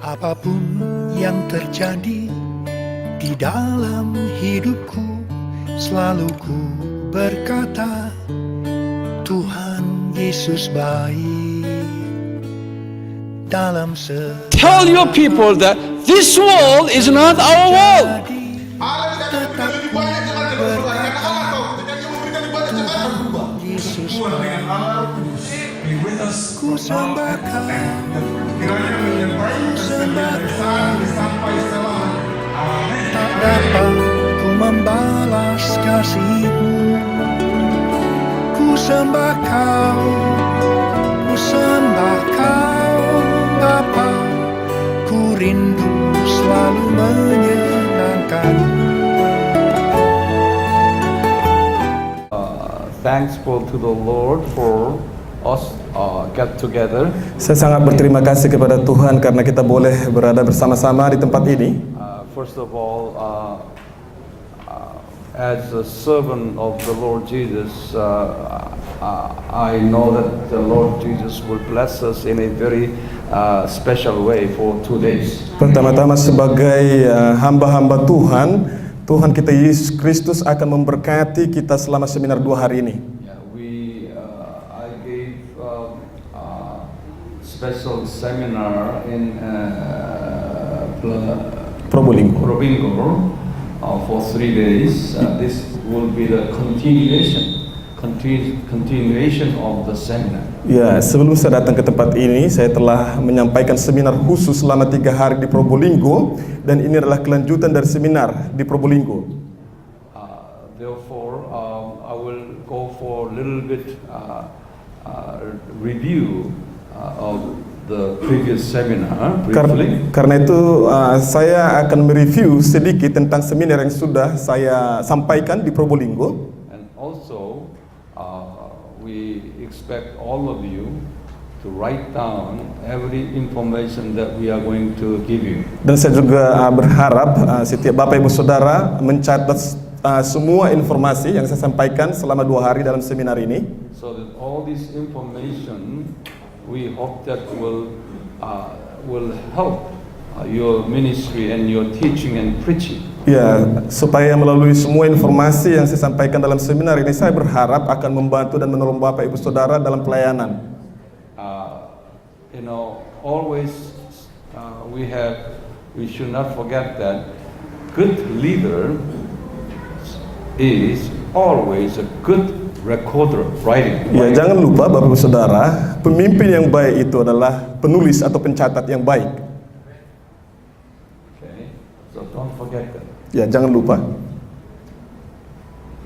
Apapun yang terjadi di dalam hidupku, selalu ku berkata, Tuhan Yesus baik dalam Tell your people that this world is not our world. tetap ku berkata, Tuhan Yesus baik. Ku sembah Kau, tak dapat ku membalas kasih-Mu. Ku sembah Kau, ku sembah Kau, Bapa. Ku rindu selalu menyenangkan. Thankful to the Lord for us get together. Saya sangat berterima kasih kepada Tuhan karena kita boleh berada bersama-sama di tempat ini. First of all, as a servant of the Lord Jesus, I know that the Lord Jesus will bless us in a very special way for 2 days. Pertama-tama sebagai hamba-hamba Tuhan, Tuhan kita Yesus Kristus akan memberkati kita selama seminar 2 hari ini. I gave special seminar in Probolinggo. For 3 days. This will be the continuation of the seminar. Ya, sebelum saya datang ke tempat ini, saya telah menyampaikan seminar khusus selama 3 hari di Probolinggo, dan ini adalah kelanjutan dari seminar di Probolinggo. Therefore, I will go for a little bit review of the previous seminar briefly. Karena itu saya akan mereview sedikit tentang seminar yang sudah saya sampaikan di Probolinggo. And also, we expect all of you to write down every information that we are going to give you. Dan saya juga berharap setiap Bapak Ibu Saudara mencatat semua informasi yang saya sampaikan selama 2 hari dalam seminar ini. So that all this information, we hope that will help your ministry and your teaching and preaching. Ya, supaya melalui semua informasi yang saya sampaikan dalam seminar ini, saya berharap akan membantu dan menolong Bapak Ibu Saudara dalam pelayanan. Always we should not forget that good leader is always a good recorder writing. Ya, jangan lupa Bapak Ibu Saudara, pemimpin yang baik itu adalah penulis atau pencatat yang baik. Okay, so don't forget that. Ya, jangan lupa.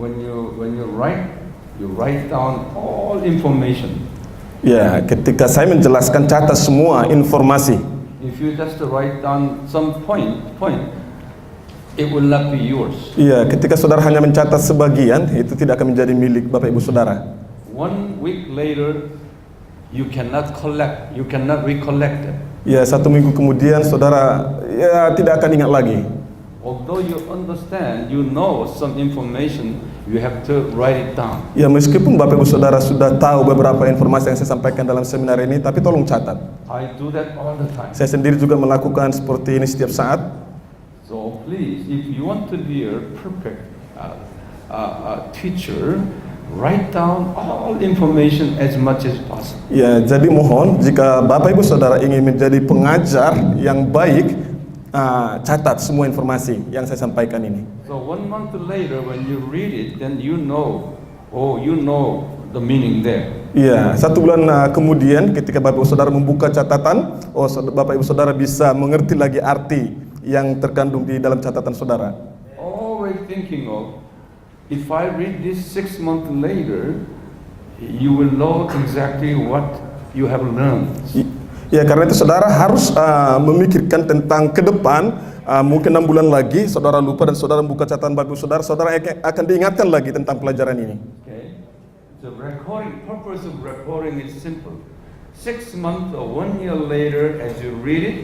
When you write down all information. Ya, ketika saya menjelaskan, catat semua informasi. If you just write down some point, it will not be yours. Iya, ketika saudara hanya mencatat sebagian, itu tidak akan menjadi milik Bapak Ibu Saudara. 1 week later, you cannot recollect it. Ya, 1 minggu kemudian saudara ya tidak akan ingat lagi. Although you understand, you know some information, you have to write it down. Ya, meskipun Bapak Ibu Saudara sudah tahu beberapa informasi yang saya sampaikan dalam seminar ini, tapi tolong catat. I do that all the time. Saya sendiri juga melakukan seperti ini setiap saat. So please, if you want to be a perfect teacher, write down all information as much as possible. Ya, jadi mohon jika Bapak Ibu Saudara ingin menjadi pengajar yang baik, catat semua informasi yang saya sampaikan ini. So 1 month later, when you read it, then you know the meaning there. Iya, 1 bulan kemudian ketika Bapak Ibu Saudara membuka catatan, Bapak Ibu Saudara bisa mengerti lagi arti yang terkandung di dalam catatan saudara. Always thinking of, if I read this 6 months later, you will know exactly what you have learned. Ya, karena itu saudara harus memikirkan tentang ke depan, mungkin 6 bulan lagi saudara lupa dan saudara membuka catatan Bapak Ibu Saudara, saudara akan diingatkan lagi tentang pelajaran ini. Okay. The purpose of recording is simple. 6 months or 1 year later, as you read it,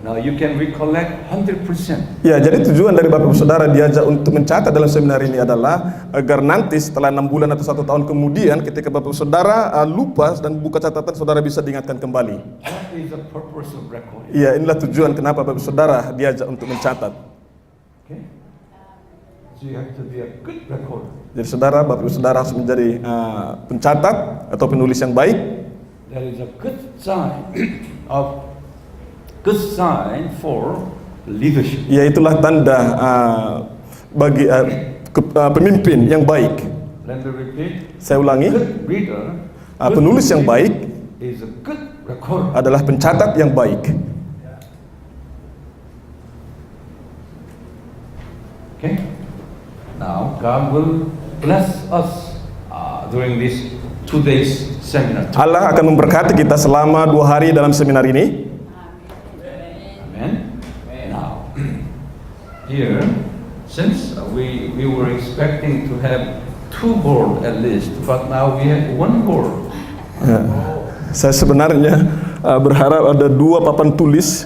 Now you can recollect 100%. Ya, jadi tujuan dari Bapak Ibu Saudara diajak untuk mencatat dalam seminar ini adalah agar nanti setelah 6 bulan atau 1 tahun kemudian ketika Bapak Ibu Saudara lupa dan buka catatan, saudara bisa diingatkan kembali. What is the purpose of recording? Ya, inilah tujuan kenapa Bapak Ibu Saudara diajak untuk mencatat. Okay? So you have to be a good recorder. Jadi saudara, Bapak Ibu Saudara harus menjadi pencatat atau penulis yang baik. That is a good sign for leadership. Ya, itulah tanda bagi pemimpin yang baik. Let me repeat. Saya ulangi, Good reader, penulis yang baik is a good recorder. adalah pencatat yang baik. Okay. Now God will bless us during this 2 days seminar. Allah akan memberkati kita selama 2 hari dalam seminar ini. Amen. Now, here, since we were expecting to have 2 board at least, but now we have 1 board. Ya, saya sebenarnya berharap ada 2 papan tulis,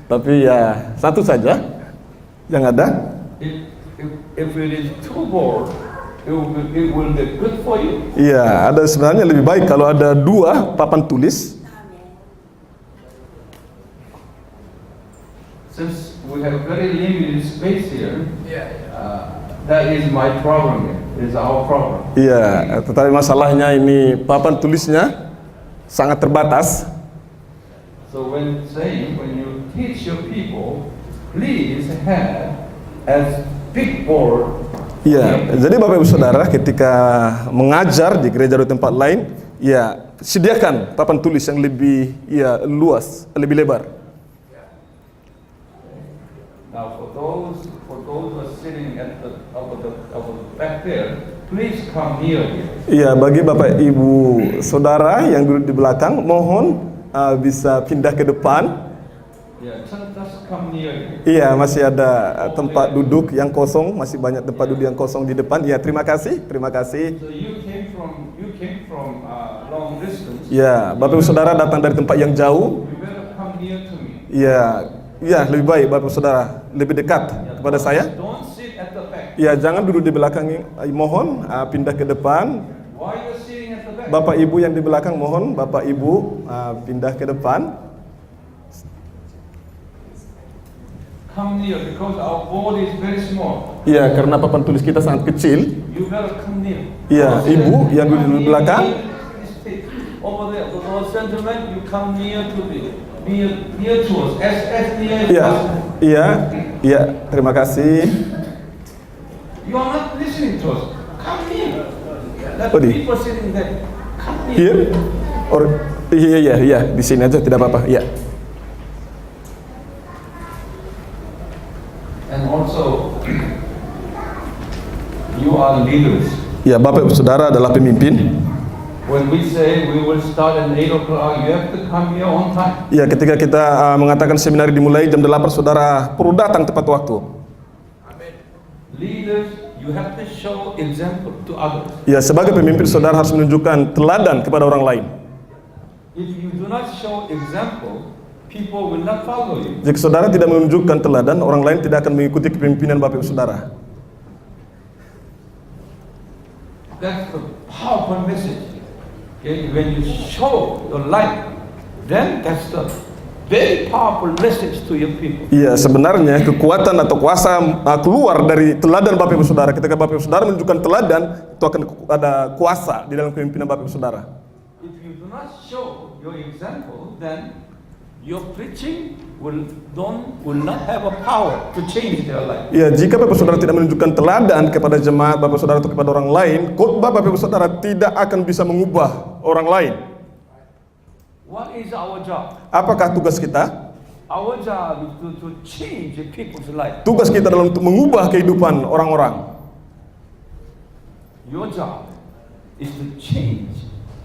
tapi ya 1 saja yang ada. If it is 2 board, it will be good for you. Iya, ada sebenarnya lebih baik kalau ada 2 papan tulis. Since we have very limited space here, that is my problem. Is our problem. Iya, tetapi masalahnya ini papan tulisnya sangat terbatas. So when you teach your people, please have as big board. Iya, jadi Bapak Ibu Saudara ketika mengajar di gereja atau tempat lain, ya sediakan papan tulis yang lebih luas, lebih lebar. Now for those who are sitting at the back there, please come near here. Iya, bagi Bapak Ibu Saudara yang duduk di belakang, mohon bisa pindah ke depan. Yeah, just come near here. Iya, masih ada tempat duduk yang kosong, masih banyak tempat duduk yang kosong di depan. Iya, terima kasih. So you came from long distance. Iya, Bapak Ibu Saudara datang dari tempat yang jauh. You better come near to me. Iya, lebih baik Bapak Ibu Saudara lebih dekat kepada saya. Don't sit at the back. Iya, jangan duduk di belakang. Mohon pindah ke depan. Why you sitting at the back? Bapak Ibu yang di belakang, mohon Bapak Ibu pindah ke depan. Come near because our board is very small. Iya, karena papan tulis kita sangat kecil. You better come near. Iya, Ibu yang duduk di belakang. Over there, those gentlemen, you come near to us, as near as Iya, possible. iya, terima kasih. You are not listening to us. Come near. Let Oh, di- people sitting there. Come near. Here, or iya, di sini aja tidak apa-apa. Iya. And also, you are leaders. Ya, Bapak Ibu Saudara adalah pemimpin. When we say we will start at 8 o'clock, you have to come here on time. Ya, ketika kita mengatakan seminar dimulai jam 8, saudara perlu datang tepat waktu. Leaders, you have to show example to others. Ya, sebagai pemimpin saudara harus menunjukkan teladan kepada orang lain. If you do not show example, people will not follow you. Jika saudara tidak menunjukkan teladan, orang lain tidak akan mengikuti kepemimpinan Bapak Ibu Saudara. That's the powerful message. Okay? When you show your life, then that's the very powerful message to your people. Iya, sebenarnya kekuatan atau kuasa keluar dari teladan Bapak Ibu Saudara. Ketika Bapak Ibu Saudara menunjukkan teladan, itu akan ada kuasa di dalam kepemimpinan Bapak Ibu Saudara. If you do not show your example, then your preaching will not have a power to change their life. Ya, jika Bapak Saudara tidak menunjukkan teladan kepada jemaat Bapak Saudara atau kepada orang lain, khotbah Bapak Saudara tidak akan bisa mengubah orang lain. What is our job? Apakah tugas kita? Our job is to change people's life. Tugas kita adalah untuk mengubah kehidupan orang-orang. Your job is to change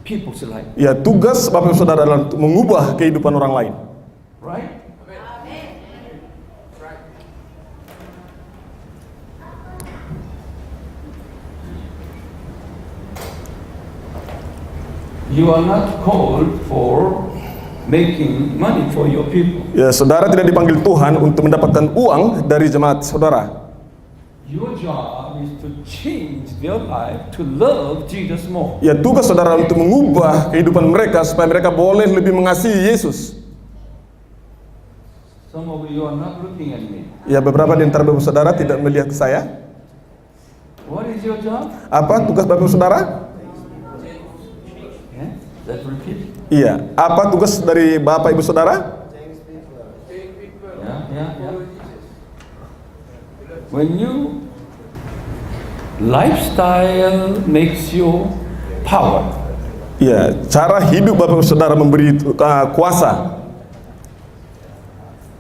people's life. Ya, tugas Bapak Saudara adalah untuk mengubah kehidupan orang lain. Right? You are not called for making money for your people. Ya, saudara tidak dipanggil Tuhan untuk mendapatkan uang dari jemaat saudara. Your job is to change their life to love Jesus more. Ya, tugas saudara untuk mengubah kehidupan mereka supaya mereka boleh lebih mengasihi Yesus. Some of you are not looking at me. Ya, beberapa di antara bapak saudara tidak melihat ke saya. What is your job? Apa tugas bapak saudara? Yeah, let's repeat. Iya, apa tugas dari bapak ibu saudara? Yeah. When you lifestyle makes you power. Iya, cara hidup bapak ibu saudara memberi kuasa.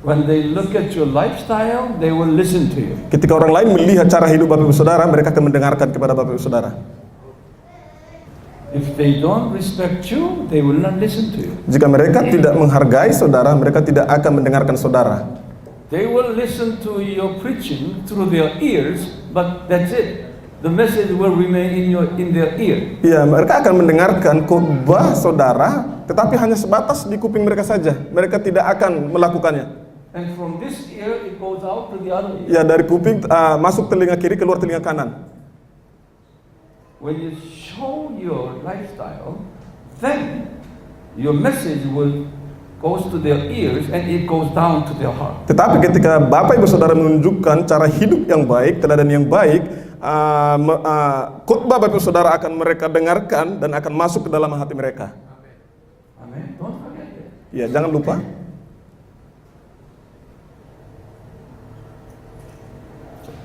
When they look at your lifestyle, they will listen to you. Ketika orang lain melihat cara hidup bapak ibu saudara, mereka akan mendengarkan kepada bapak ibu saudara. If they don't respect you, they will not listen to you. Jika mereka tidak menghargai saudara, mereka tidak akan mendengarkan saudara. They will listen to your preaching through their ears, but that's it. The message will remain in their ear. Iya, mereka akan mendengarkan khotbah saudara, tetapi hanya sebatas di kuping mereka saja. Mereka tidak akan melakukannya. And from this ear, it goes out to the other ear. Ya, dari kuping masuk telinga kiri, keluar telinga kanan. When you show your lifestyle, then your message will goes to their ears and it goes down to their heart. Tetapi ketika bapak ibu saudara menunjukkan cara hidup yang baik, teladan yang baik, khotbah bapak ibu saudara akan mereka dengarkan dan akan masuk ke dalam hati mereka. Amen. Don't forget it. Ya, jangan lupa.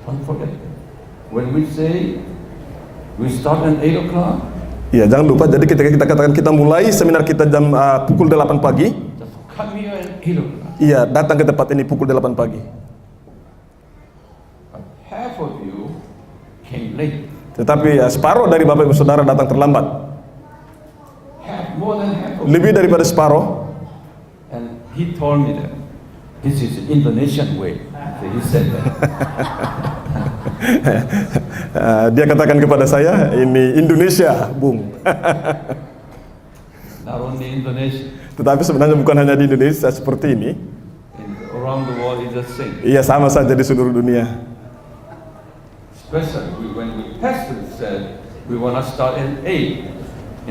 Don't forget it. When we say we start at 8 o'clock, Ya, jangan lupa. Jadi ketika kita katakan kita mulai seminar kita jam pukul 8 pagi. just come here at 8 o'clock. Iya, datang ke tempat ini pukul 8 pagi. But half of you came late. Tetapi separuh dari bapak ibu saudara datang terlambat. More than half of you. Lebih daripada separuh. And he told me that this is the Indonesian way. So he said that. Dia katakan kepada saya, ini Indonesia, Bung. Not only Indonesia, Tetapi sebenarnya bukan hanya di Indonesia seperti ini. around the world is the same. Iya, sama saja di seluruh dunia. Especially when we pastor said we want to start at 8,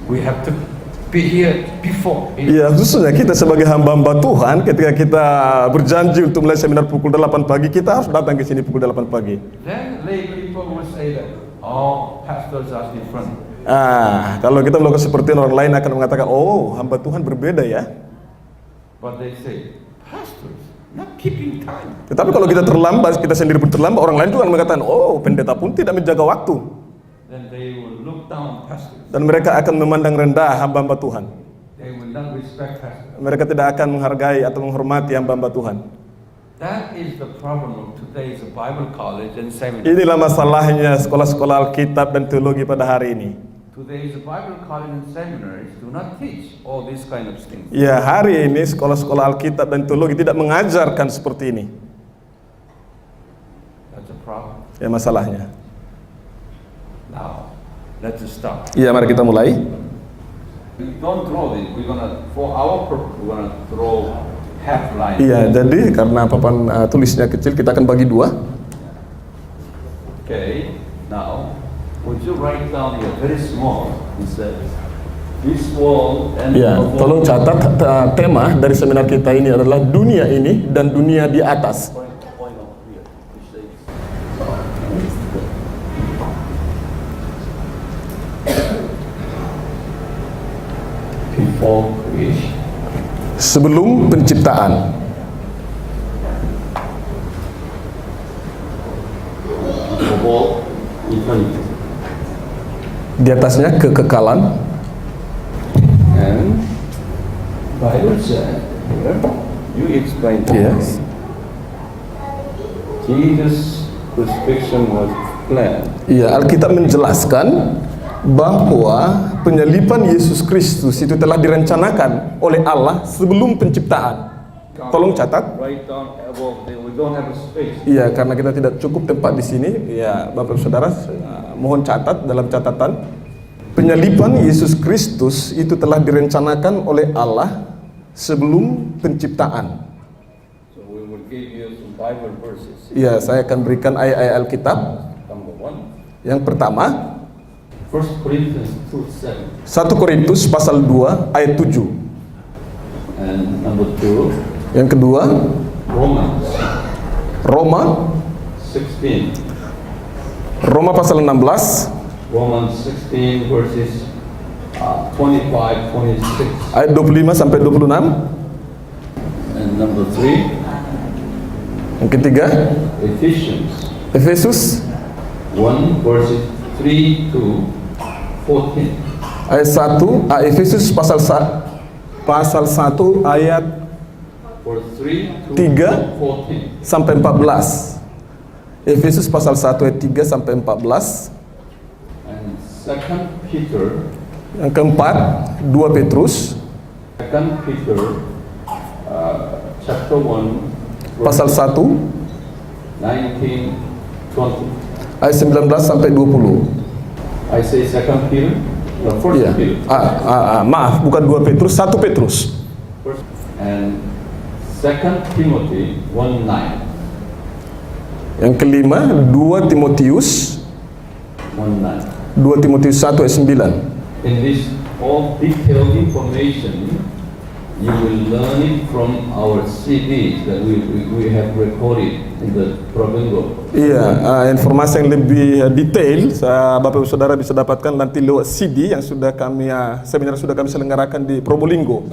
we have to be here before 8. Iya, khususnya kita sebagai hamba-hamba Tuhan, ketika kita berjanji untuk mulai seminar pukul 8 pagi, kita harus datang ke sini pukul 8 pagi. Then lay people will say that, oh, pastors are different. Kalau kita melakukan seperti orang lain akan mengatakan, oh, hamba Tuhan berbeda ya. But they say, pastors not keeping time. Tetapi kalau kita terlambat, kita sendiri pun terlambat, orang lain juga mengatakan, oh, pendeta pun tidak menjaga waktu. Then they will look down pastors. Dan mereka akan memandang rendah hamba-hamba Tuhan. They will not respect pastors. Mereka tidak akan menghargai atau menghormati hamba-hamba Tuhan. That is the problem of today's Bible college and seminary. Inilah masalahnya sekolah-sekolah Alkitab dan teologi pada hari ini. Today's Bible college and seminaries do not teach all these kind of things. Ya, hari ini sekolah-sekolah Alkitab dan teologi tidak mengajarkan seperti ini. That's a problem. Ya, masalahnya. Now, let's start. Iya, mari kita mulai. We don't throw it. We're gonna, for our purpose, we're gonna throw half line. Iya, jadi karena papan tulisnya kecil, kita akan bagi dua. Okay. Now, would you write down here very small? It says, this wall and Ya, the wall. tolong catat tema dari seminar kita ini adalah dunia ini dan dunia di atas. Point of here. It says, before creation. Sebelum penciptaan. Before eternity. Di atasnya kekekalan. And Bible said here, you explain to Yes. me. Jesus' crucifixion was planned. Iya, Alkitab menjelaskan bahwa penyaliban Yesus Kristus itu telah direncanakan oleh Allah sebelum penciptaan. Tolong catat. Write down above there. We don't have a space. Iya, karena kita tidak cukup tempat di sini. Ya, Bapak Saudara, mohon catat dalam catatan. Penyaliban Yesus Kristus itu telah direncanakan oleh Allah sebelum penciptaan. So we will give you some Bible verses. Ya, saya akan berikan ayat-ayat Alkitab. Number one, Yang pertama, 1 Corinthians 2:7. 1 Korintus pasal 2 ayat 7. And number two, Yang kedua, Romans Roma 16. Roma pasal 16 Romans 16 verses 25, 26. ayat 25 sampai 26. And number three, Yang ketiga, Ephesians Efesus 1 verses 3 to 14. ayat 1, Efesus pasal 1 ayat For 3 to 3 14. sampai 14. Efesus pasal 1 ayat 3 sampai 14. And 2 Peter, Yang keempat, 2 Petrus 2 Peter chapter 1 pasal 1 19, 20. ayat 19 sampai 20. I say 2 Peter, the first Iya. Peter. Maaf, bukan 2 Petrus, 1 Petrus. First, and 2 Timothy 1:9. Yang kelima, 2 Timotius 1:9. 2 Timotius 1 ayat 9. In this all detailed information, you will learn it from our CDs that we have recorded in the Provingo. Iya, informasi yang lebih detail Bapak Ibu Saudara bisa dapatkan nanti lewat CD yang sudah kami seminar sudah kami selenggarakan di Probolinggo.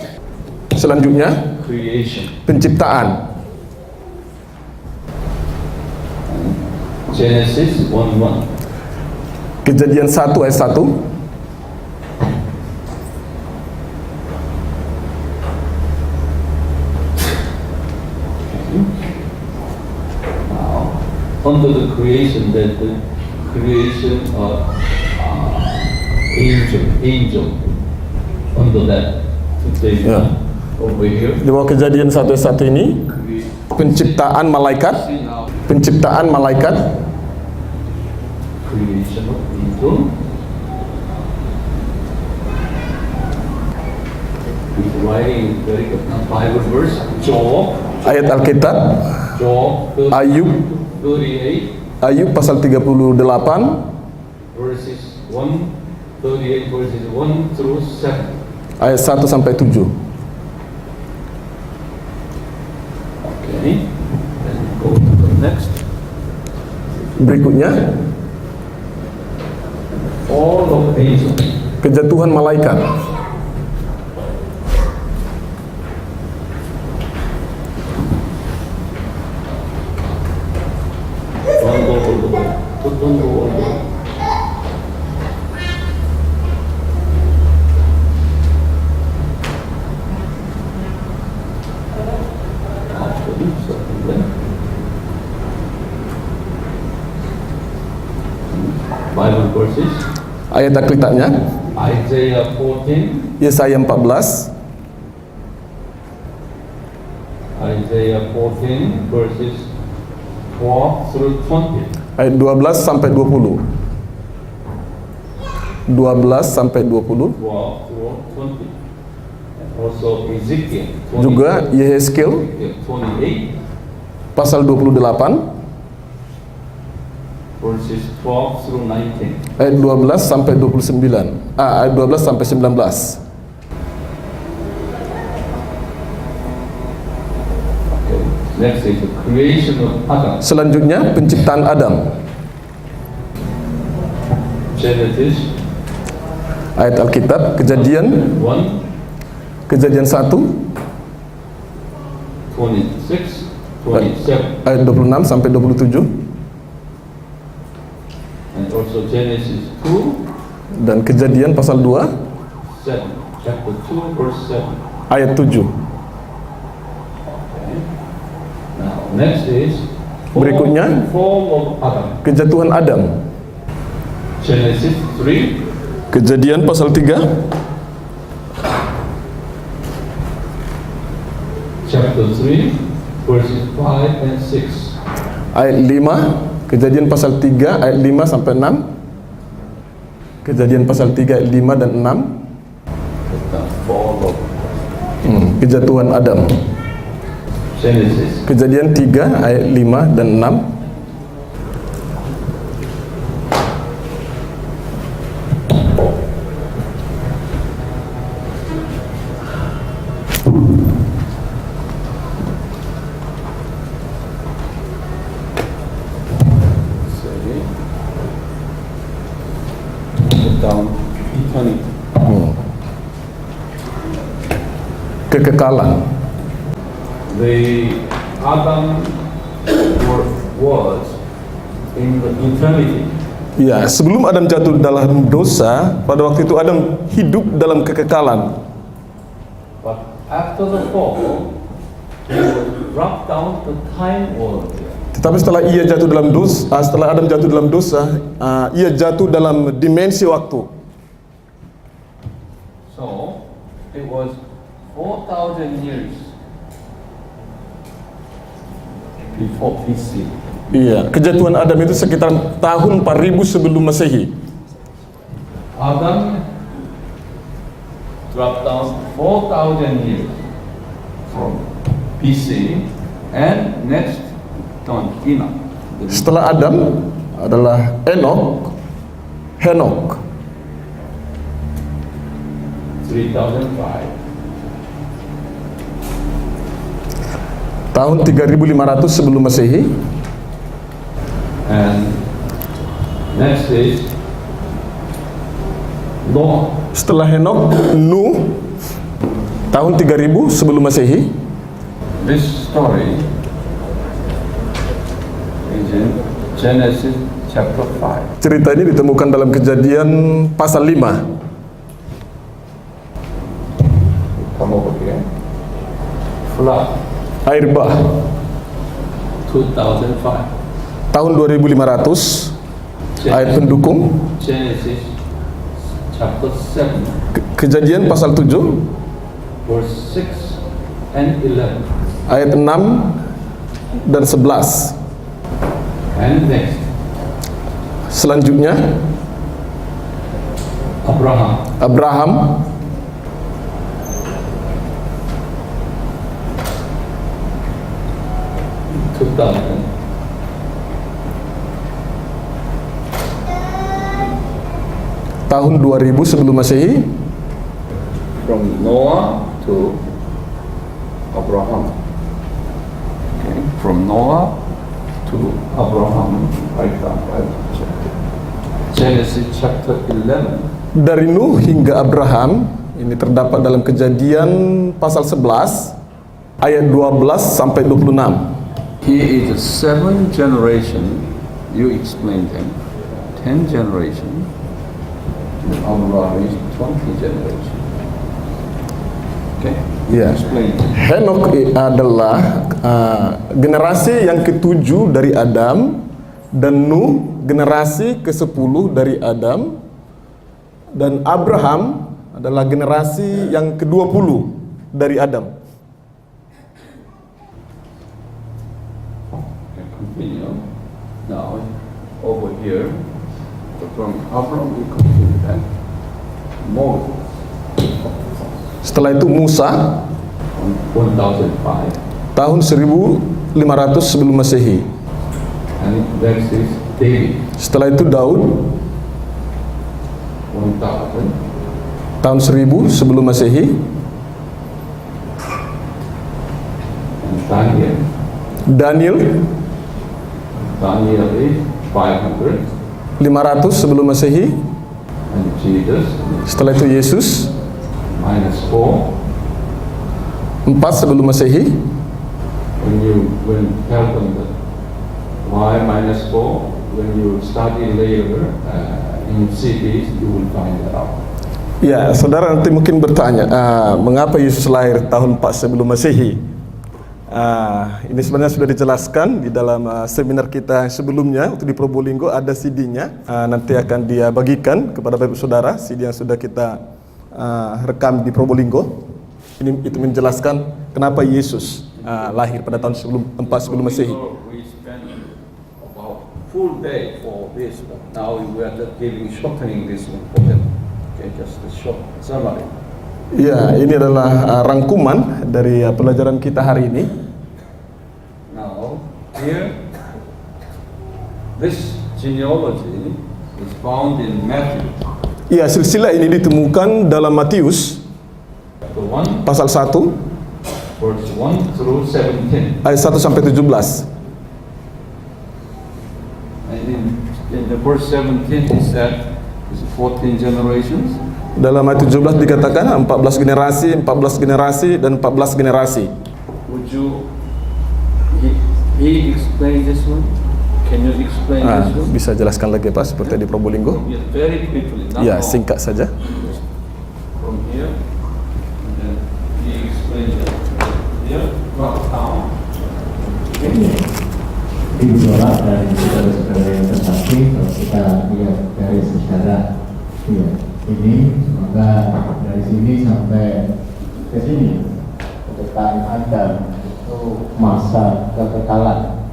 Selanjutnya, Creation. penciptaan. Genesis 1:1. Kejadian 1 ayat 1. Now, under the creation, that the creation of angel, under that, today, Yeah. over here, Di bawah kejadian 1 ayat 1 ini, we penciptaan malaikat, see now penciptaan malaikat, creation of angel. He's writing very good Bible verse, Job ayat Alkitab, 38, Ayub pasal 38 verses 1, 38 verses 1 through 7. ayat 1 sampai 7. Okay, then go to the next. Berikutnya, All of angels. kejatuhan malaikat. One go. Bible verses. Ayat Alkitabnya, Isaiah 14. Yesaya 14 Isaiah 14 verses 12 through 20. ayat 12 sampai 20. 12 sampai 20. 12 through 20. And also Ezekiel 20, Juga Yehezkiel 28 pasal 28 verses 12 through 19. ayat 12 sampai 29. Ayat 12 sampai 19. Okay. Next is the creation of Adam. Selanjutnya penciptaan Adam. Genesis Ayat Alkitab Kejadian 1, Kejadian 1 26, 27, ayat 26 sampai 27 and also Genesis 2, dan Kejadian pasal 2 7, chapter 2, verse 7. ayat 7. Now, next is Berikutnya. fall of Adam. Kejatuhan Adam. Genesis 3, Kejadian pasal 3 chapter 3, verses 5 and 6. ayat 5. Kejadian pasal 3 ayat 5 sampai 6. Kejadian pasal 3 ayat 5 dan 6. The fall of Kejatuhan Adam. Genesis. Kejadian 3 ayat 5 dan 6. Down eternity. Kekekalan. The Adam was in the eternity. Ya, sebelum Adam jatuh dalam dosa, pada waktu itu Adam hidup dalam kekekalan. But after the fall, he was dropped down to time world. Tetapi setelah ia jatuh dalam dosa, setelah Adam jatuh dalam dosa, ia jatuh dalam dimensi waktu. So it was 4,000 years before BC. Iya, kejatuhan Adam itu sekitar tahun 4000 sebelum Masehi. Adam dropped down 4,000 years from BC, and next on Enoch. Setelah Adam adalah Henok 3,005. tahun 3500 sebelum Masehi. And next is Noah. Setelah Henok, Nuh tahun 3000 sebelum Masehi. This story is in Genesis chapter 5. Cerita ini ditemukan dalam Kejadian pasal 5. Come over here. Flood, Air bah 2005. tahun 2500. Ayat pendukung Genesis chapter 7, Kejadian pasal 7 verse 6 and 11. ayat 6 dan 11. And next, Selanjutnya Abraham tahun 2000 sebelum Masehi. From Noah to Abraham. Okay. From Noah to Abraham. Right down. Genesis chapter 11. Dari Nuh hingga Abraham, ini terdapat dalam Kejadian pasal 11 ayat 12 sampai 26. Here is the 7 generation. You explain them. 10 generation. Abraham is 20 generation. Okay. Ya. Explain. Henok adalah generasi yang ke-7 dari Adam, dan Nuh generasi ke-10 dari Adam, dan Abraham adalah generasi yang ke-20 dari Adam. Okay, continue. Now over here, from Abraham we continue that. Moses. Setelah itu Musa 1005. tahun 1500 sebelum Masehi. And next is David. Setelah itu Daud 1000. tahun 1000 sebelum Masehi. And Daniel is 500. 500 sebelum Masehi. And Jesus Setelah itu Yesus minus 4. 4 sebelum Masehi. When tell them that why minus 4, when you study later in cities, you will find that out. Ya, saudara nanti mungkin bertanya, mengapa Yesus lahir tahun 4 sebelum Masehi? Ini sebenarnya sudah dijelaskan di dalam seminar kita sebelumnya waktu di Probolinggo, ada CD-nya. Nanti akan dia bagikan kepada Bapak Saudara, CD yang sudah kita rekam di Probolinggo. Itu menjelaskan kenapa Yesus lahir pada tahun 4 sebelum Masehi. We spend about full day for this one. Now we are just shortening this one for them. Okay, just a short summary. Ya, ini adalah rangkuman dari pelajaran kita hari ini. Now, here, this genealogy is found in Matthew. Ya, silsilah ini ditemukan dalam Matius Chapter 1, pasal 1 verse 1 through 17. ayat 1 sampai 17. And in the verse 17 it said, it's 14 generations. Dalam ayat 17 dikatakan 14 generasi, 14 generasi dan 14 generasi. Would you, he explain this one? Can you explain this one? Bisa jelaskan lagi Pak seperti di Probolinggo? Yes, very quickly. Not Ya, long. singkat saja. From here, and then he explains it. Here, drop down. Ibu Bapak dan saudara-saudara yang terkasih, kalau kita lihat dari sejarah ya, ini semoga dari sini sampai ke sini ketika Adam itu masa kekekalan,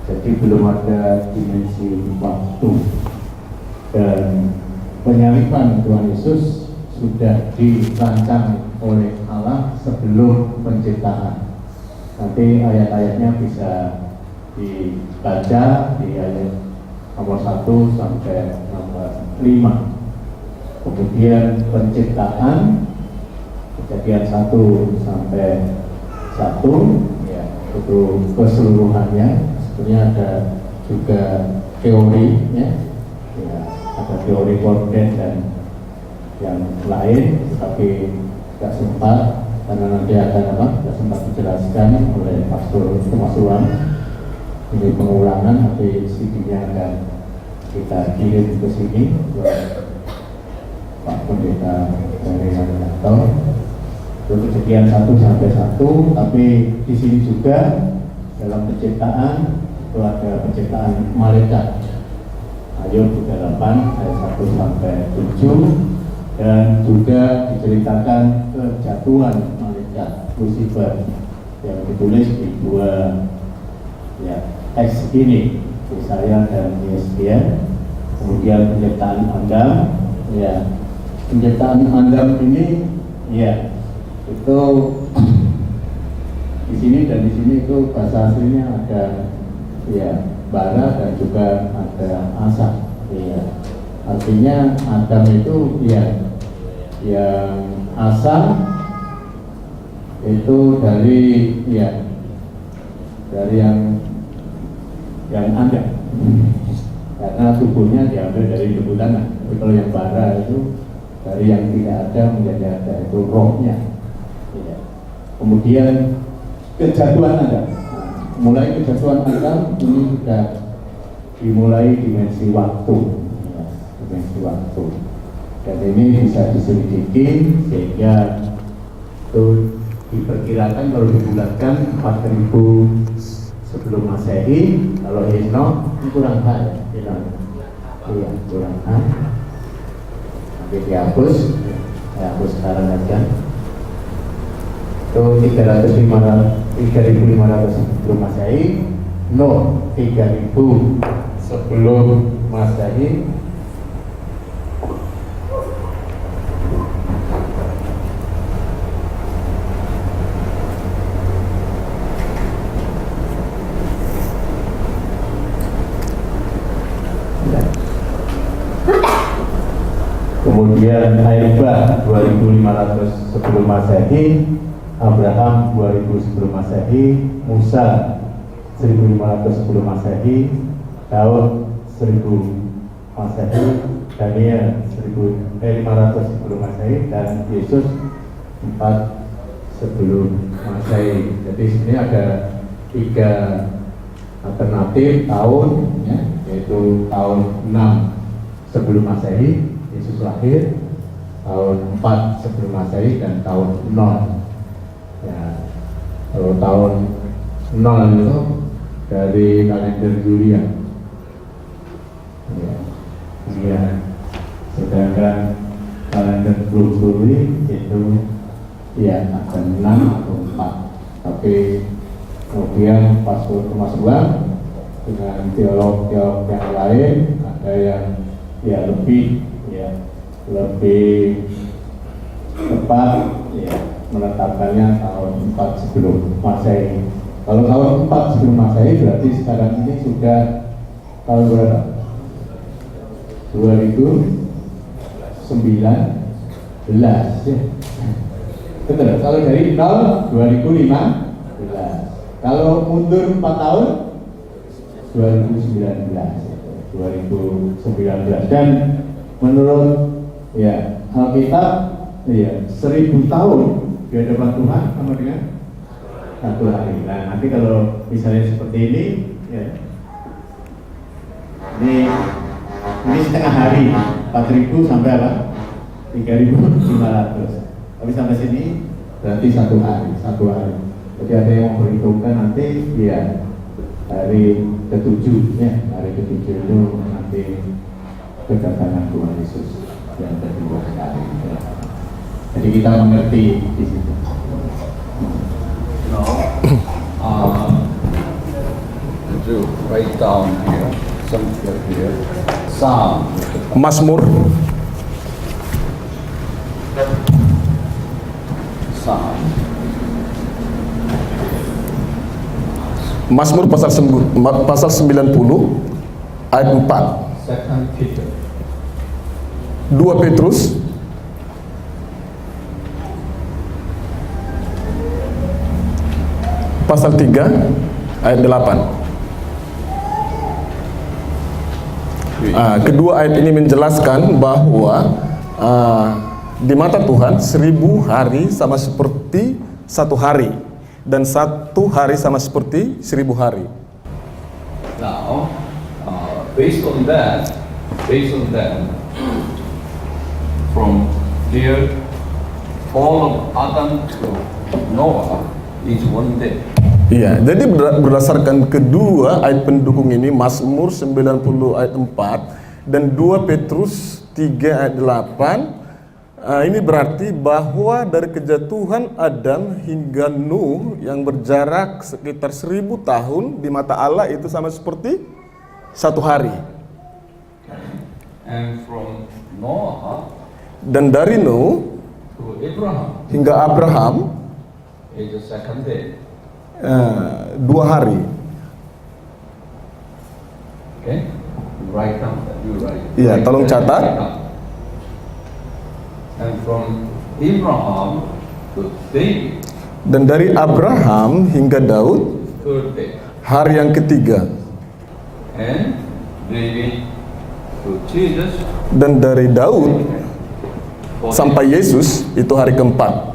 jadi belum ada dimensi waktu, dan penyaliban Tuhan Yesus sudah dirancang oleh Allah sebelum penciptaan. Nanti ayat-ayatnya bisa dibaca di ayat nomor 1 sampai nomor 5. Kemudian penciptaan kejadian 1 sampai 1 ya, itu keseluruhannya. Sebenarnya ada juga teorinya ya, ada teori korden dan yang lain, tapi tidak sempat karena nanti akan tidak sempat dijelaskan oleh Pastor Thomas Uang. Ini pengulangan, nanti CD-nya akan kita kirim ke sini buat Pak Pendeta dari Navigator. Itu kejadian 1 sampai 1, tapi di sini juga dalam penciptaan itu ada penciptaan malaikat. Ayub 38 ayat 1 sampai 7, dan juga diceritakan kejatuhan malaikat Lucifer yang ditulis di dua ya, teks ini, Yesaya dan Yesaya. Kemudian penciptaan Adam, ya, penciptaan Adam ini, ya, itu di sini dan di sini itu bahasa aslinya ada, ya, bara dan juga ada asap, ya. Artinya Adam itu, ya, yang asal itu dari, ya, dari yang ada, karena tubuhnya diambil dari debu tanah. Tapi kalau yang bara itu dari yang tidak ada menjadi ada, itu rohnya. Ya. Kemudian kejatuhan Adam. Mulai kejatuhan Adam ini sudah dimulai dimensi waktu, ya, dimensi waktu. Dan ini bisa diselidiki sehingga itu diperkirakan kalau dibulatkan 4000 sebelum Masehi. Kalau Henokh itu kurang H, ya, iya, kurang H. Nanti dihapus, dihapus sekarang aja. Itu 3.500 sebelum Masehi. Nuh 3000 sebelum Masehi. Kemudian Ayuba 2500 sebelum Masehi, Abraham 2000 sebelum Masehi, Musa 1500 sebelum Masehi, Daud 1000 Masehi, Daniel 500 sebelum Masehi, dan Yesus 4 sebelum Masehi. Jadi sini ada 3 alternatif tahun, ya, yaitu tahun 6 sebelum Masehi, Yesus lahir, tahun 4 sebelum Masehi, dan tahun 0. Ya, kalau tahun 0 itu dari kalender Julian. Ya, ya. Sedangkan kalender Gregorian itu ya ada 6 atau 4. Tapi kemudian Pastor Thomas Uang dengan teolog-teolog yang lain, ada yang ya lebih tepat menetapkannya tahun 4 sebelum Masehi. Kalau tahun 4 sebelum Masehi berarti sekarang ini sudah tahun berapa? 2019 ya. Betul. Kalau dari 0 2015. Kalau mundur 4 tahun 2019 dan menurut ya Alkitab ya 1000 tahun di hadapan Tuhan sama dengan 1 hari. Nah nanti kalau misalnya seperti ini ya, ini setengah hari 4.000 sampai apa 3.500, tapi sampai sini berarti 1 hari. Jadi ada yang memperhitungkan nanti ya hari ke-7 ya, hari ke-7 itu nanti kedatangan Tuhan Yesus yang kedua kali ya. Jadi kita mengerti di situ. To write down here, somewhere here, Psalm. Mazmur Psalm. Mazmur pasal 90 ayat 4. Second Peter. 2 Petrus pasal 3 ayat 8. Kedua ayat ini menjelaskan bahwa di mata Tuhan 1000 hari sama seperti 1 hari, dan 1 hari sama seperti 1000 hari. Now, based on that, from here, all of Adam to Noah is one day. Iya, jadi berdasarkan kedua ayat pendukung ini, Mazmur 90 ayat 4 dan 2 Petrus 3 ayat 8, ini berarti bahwa dari kejatuhan Adam hingga Nuh yang berjarak sekitar 1000 tahun di mata Allah itu sama seperti 1 hari. And from Noah Dan dari Nuh to Abraham hingga Abraham is the second day. 2 hari. Okay? You write down that. You write. Iya, tolong catat. Write down. And from Abraham to David, Dan dari Abraham hingga Daud, third day. hari yang ketiga. And David to Jesus, Dan dari Daud sampai Yesus itu hari keempat.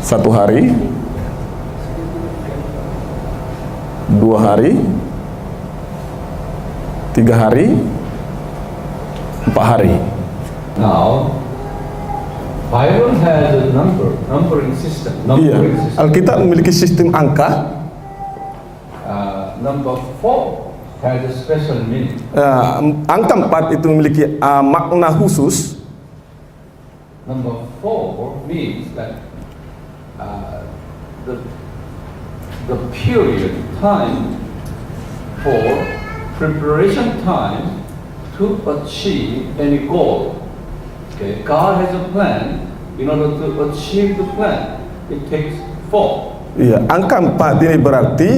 Satu hari, 2 hari, 3 hari, 4 hari. Now, Bible has a numbering system. Iya, Alkitab memiliki sistem angka. Number 4 has a special meaning. Angka 4 itu memiliki makna khusus. Number 4 means that the period time for preparation time to achieve any goal. Okay, God has a plan. In order to achieve the plan, it takes 4. Iya, angka 4 ini berarti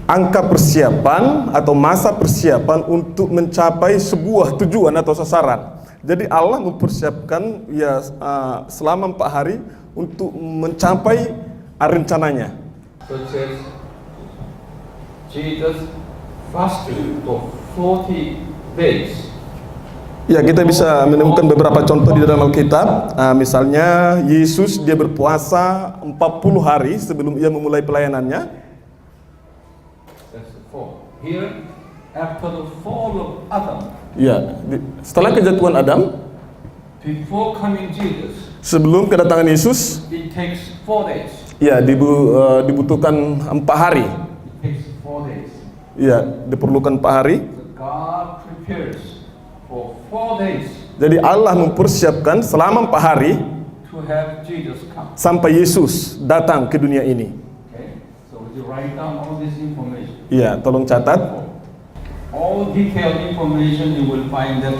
angka persiapan atau masa persiapan untuk mencapai sebuah tujuan atau sasaran. Jadi Allah mempersiapkan ya selama 4 hari untuk mencapai rencananya. Such as Jesus fasted for 40 days. Ya, kita bisa menemukan beberapa contoh di dalam Alkitab. Misalnya Yesus dia berpuasa 40 hari sebelum ia memulai pelayanannya. That's the 4. Here, after the fall of Adam, Ya, setelah kejatuhan Adam, before coming Jesus, sebelum kedatangan Yesus, it takes 4 days. ya dibutuhkan 4 hari. It takes 4 days. Ya, diperlukan 4 hari. So God prepares for 4 days Jadi Allah mempersiapkan selama 4 hari to have Jesus come. sampai Yesus datang ke dunia ini. Okay? So would you write down all this information? Iya, tolong catat. All detailed information you will find that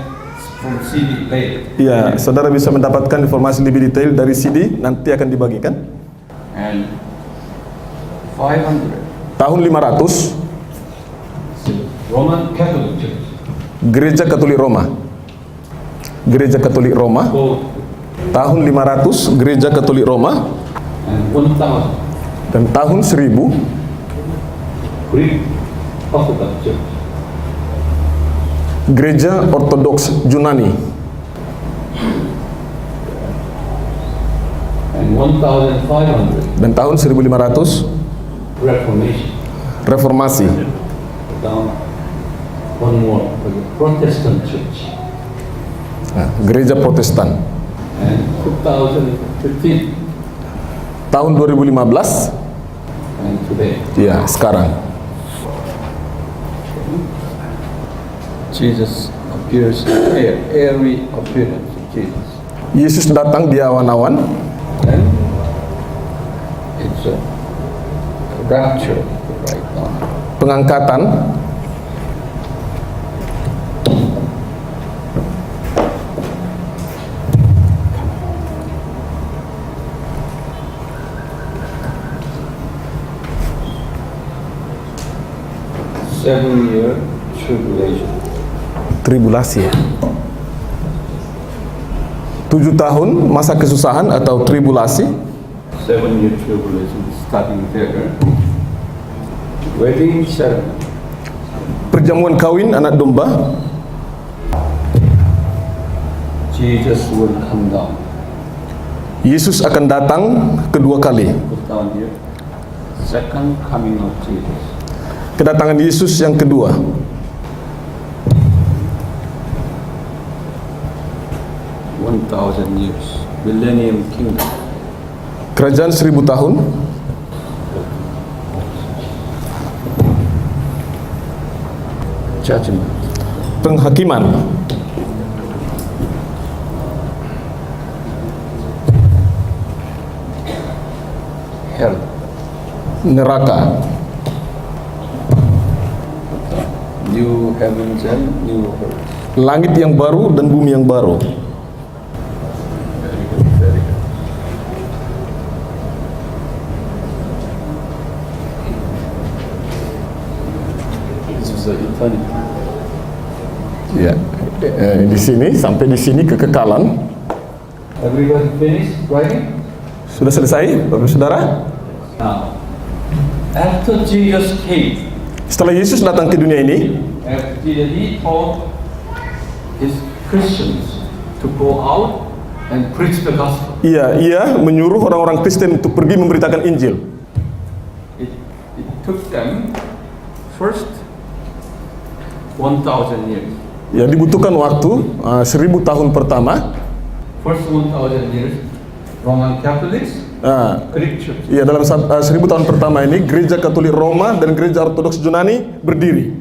from CD later. Iya, saudara bisa mendapatkan informasi lebih detail dari CD, nanti akan dibagikan. And 500 Tahun 500, Roman Catholic Church. Gereja Katolik Roma. Gereja Katolik Roma. Both Tahun 500, Gereja Katolik Roma. and 1000 Dan tahun 1000, Greek Orthodox Church. Gereja Ortodoks Yunani. And 1500 Dan tahun 1500, Reformation. Reformasi. Down one more, the Protestant Church. Nah, Gereja Protestan. And 2015 Tahun 2015, and today. ya sekarang. Jesus appears airy appearance of Jesus. Yesus datang di awan-awan. And it's a rapture right now. Pengangkatan. Seven-year tribulation. Tribulasi ya. 7 tahun masa kesusahan atau tribulasi. 7-year tribulation starting there. Wedding ceremony. Perjamuan kawin anak domba. Jesus will come down. Yesus akan datang kedua kali. Put down here. Second coming of Jesus. Kedatangan Yesus yang kedua. 1,000 years. Millennium kingdom. Kerajaan 1000 tahun. Judgment. Penghakiman. Hell. Neraka. New heavens and new earth. Langit yang baru dan bumi yang baru. Very good, very good. This is the eternity. Ya. Di sini sampai di sini kekekalan. Everybody finished writing? Sudah selesai, Bapak Saudara? Now, after Jesus came, Setelah Yesus datang ke dunia ini, after he told his Christians to go out and preach the gospel. ia menyuruh orang-orang Kristen untuk pergi memberitakan Injil. It took them first 1,000 years. Ya, dibutuhkan waktu 1000 tahun pertama. First 1,000 years, Roman Catholics, Greek Church. Ya, dalam 1000 tahun pertama ini Gereja Katolik Roma dan Gereja Ortodoks Yunani berdiri.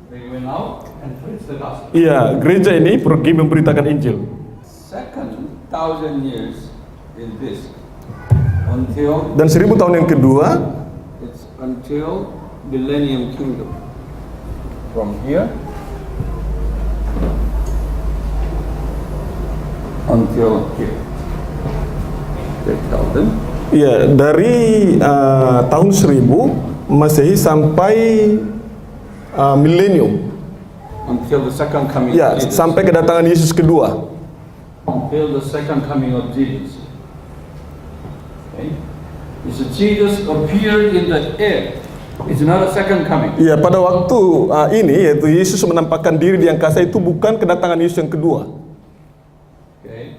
They went out and preached the gospel. Iya, gereja ini pergi memberitakan Injil. Second 1,000 years is this, until Dan 1000 tahun yang kedua, it's until millennium kingdom. From here until here. They tell them ya dari tahun 1000 Masehi sampai milenium. until the second coming Ya, of Jesus. sampai kedatangan Yesus kedua. Until the second coming of Jesus. Okay? Is Jesus appeared in the air. It's not a second coming. Iya, pada waktu ini yaitu Yesus menampakkan diri di angkasa itu bukan kedatangan Yesus yang kedua. Okay?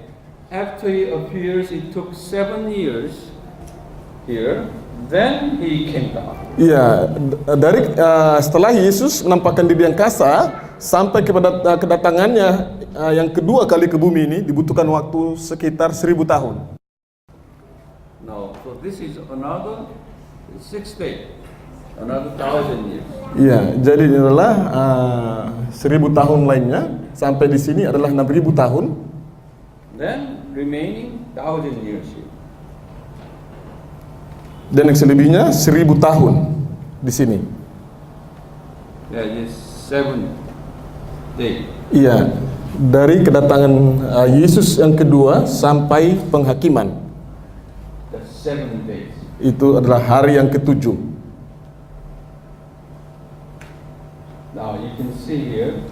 After he appears, it took 7 years here. Then he came down. Iya, dari setelah Yesus menampakkan diri di angkasa sampai kepada kedatangannya yang kedua kali ke bumi ini dibutuhkan waktu sekitar 1000 tahun. Now, so this is another 6 days, another 1,000 years. Iya, jadi ini adalah 1000 tahun lainnya sampai di sini adalah 6.000 tahun. Then remaining 1,000 years here. Dan yang selebihnya 1.000 tahun di sini. That is 7 days. Iya, dari kedatangan Yesus yang kedua sampai penghakiman. That's 7 days. Itu adalah hari yang ke-7. Now you can see here,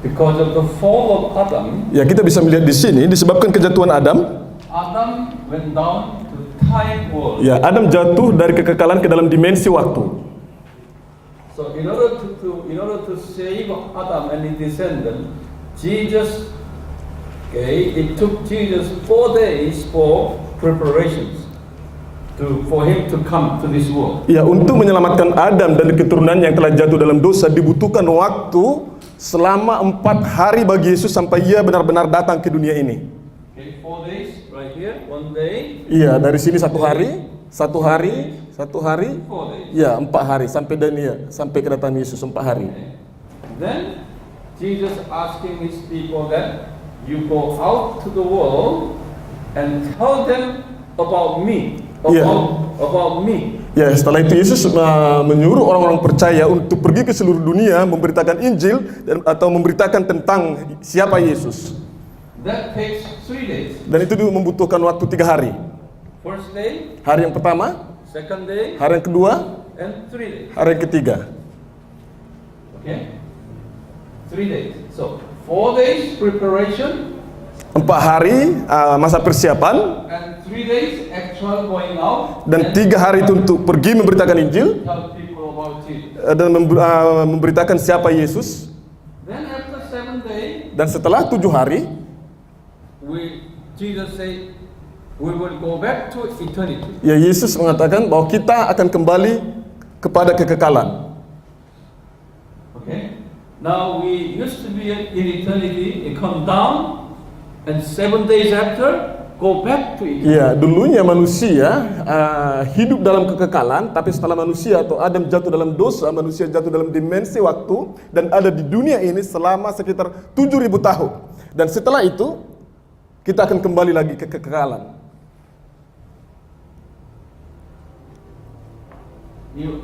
because of the fall of Adam, Ya, kita bisa melihat di sini disebabkan kejatuhan Adam. Adam went down to time world. Ya, Adam jatuh dari kekekalan ke dalam dimensi waktu. So in order to save Adam and his descendant, Jesus, it took Jesus 4 days for preparations for him to come to this world. Ya, untuk menyelamatkan Adam dan keturunan yang telah jatuh dalam dosa dibutuhkan waktu selama 4 hari bagi Yesus sampai ia benar-benar datang ke dunia ini. Okay, 4 days right here, 1 day. Iya, dari sini 1 hari, 1 hari, 1 hari. 4 days. Ya, 4 hari sampai sampai kedatangan Yesus 4 hari. Then Jesus asking his people that you go out to the world and tell them about me, about me. Ya, setelah itu Yesus menyuruh orang-orang percaya untuk pergi ke seluruh dunia memberitakan Injil atau memberitakan tentang siapa Yesus. That takes 3 days. Dan itu membutuhkan waktu 3 hari. First day, Hari yang pertama, second day, hari yang kedua, and 3 days. hari yang ketiga. Okay? 3 days. So 4 days preparation 4 hari masa persiapan and 3 days actual going out dan and 3 hari itu untuk pergi memberitakan Injil tell people about Jesus. dan memberitakan siapa Yesus. Then after 7 days, Dan setelah 7 hari, Jesus said, we will go back to eternity. ya Yesus mengatakan bahwa kita akan kembali kepada kekekalan. Okay? Now we used to be in eternity, it come down, and 7 days after, go back to eternity. Ya, dulunya manusia hidup dalam kekekalan, tapi setelah manusia atau Adam jatuh dalam dosa, manusia jatuh dalam dimensi waktu dan ada di dunia ini selama sekitar 7.000 tahun. Dan setelah itu kita akan kembali lagi ke kekekalan. You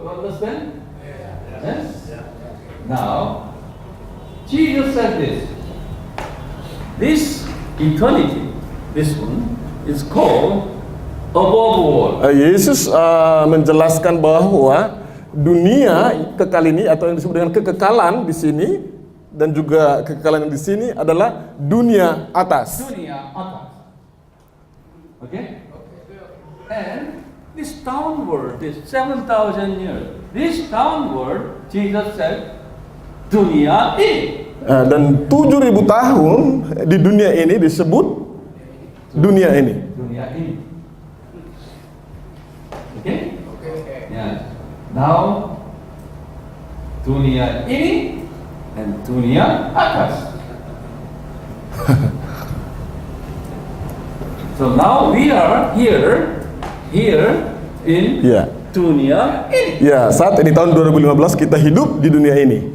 understand? Yes? Now, Jesus said this eternity, this one, is called above world. Yesus menjelaskan bahwa dunia kekal ini atau yang disebut dengan kekekalan di sini dan juga kekekalan yang di sini adalah dunia atas. Dunia atas. Okay? And this downward, this 7,000 years, this downward, Jesus said, dunia ini. Dan 7.000 tahun di dunia ini disebut dunia ini. Dunia ini. Okay? Yeah. Now, dunia ini and dunia atas. So now we are here in Ya. dunia ini. Ya, saat ini tahun 2015 kita hidup di dunia ini.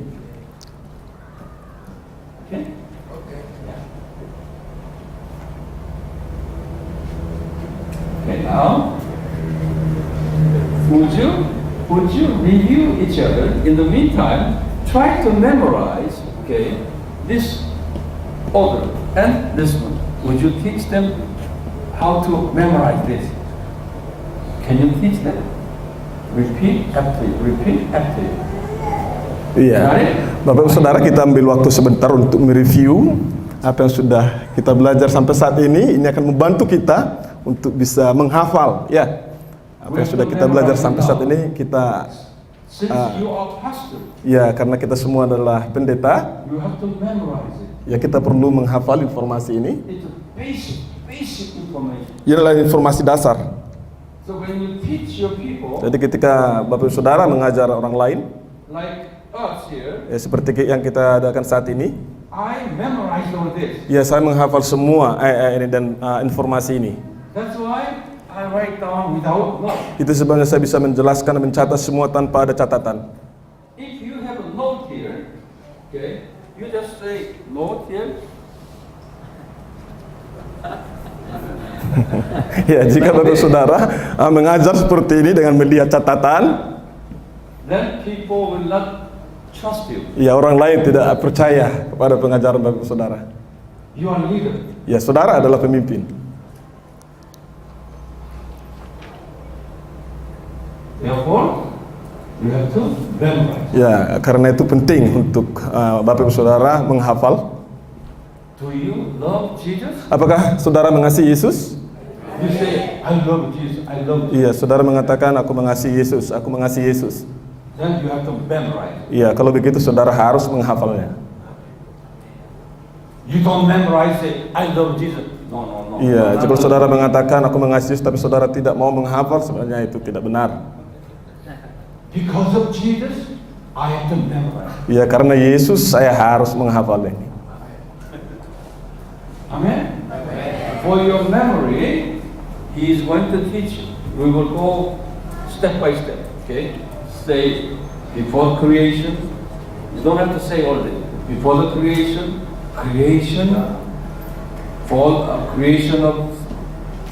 Okay? Okay, now would you review each other? In the meantime, try to memorize, this order and this one. Would you teach them how to memorize this? Can you teach them? Repeat after you. Repeat after you. Iya. Got it? Bapak Ibu Saudara, kita ambil waktu sebentar untuk mereview apa yang sudah kita belajar sampai saat ini. Ini akan membantu kita untuk bisa menghafal, ya. Apa yang sudah kita belajar sampai saat ini kita Since you are pastor, ya, karena kita semua adalah pendeta, you have to memorize it. ya kita perlu menghafal informasi ini. It's a basic information. Ini adalah informasi dasar. So when you teach your people, Jadi ketika Bapak Ibu Saudara mengajar orang lain, like us here, ya seperti yang kita adakan saat ini, I memorized all this. ya saya menghafal semua ini dan informasi ini. That's why I write down without note. Itu sebabnya saya bisa menjelaskan dan mencatat semua tanpa ada catatan. If you have a note here, you note here? Ya, jika Bapak Saudara mengajar seperti ini dengan melihat catatan, then people will not trust you. ya orang lain tidak percaya kepada pengajaran Bapak Saudara. You are leader. Ya, Saudara adalah pemimpin. Therefore, you have to memorize. Ya, karena itu penting untuk Bapak Saudara menghafal. Do you love Jesus? Apakah Saudara mengasihi Yesus? You say, I love Jesus, I love Jesus. Iya, Saudara mengatakan aku mengasihi Yesus, aku mengasihi Yesus. Then you have to memorize. Iya, kalau begitu Saudara harus menghafalnya. You don't memorize, say, I love Jesus. No, no, no. Iya, jika Saudara mengatakan aku mengasihi Yesus tapi Saudara tidak mau menghafal, sebenarnya itu tidak benar. Because of Jesus, I have to memorize. Iya, karena Yesus saya harus menghafalnya. Amen? For your memory, He is going to teach you. We will go step by step. Okay? Say, before creation, you don't have to say all this. Before the creation, creation of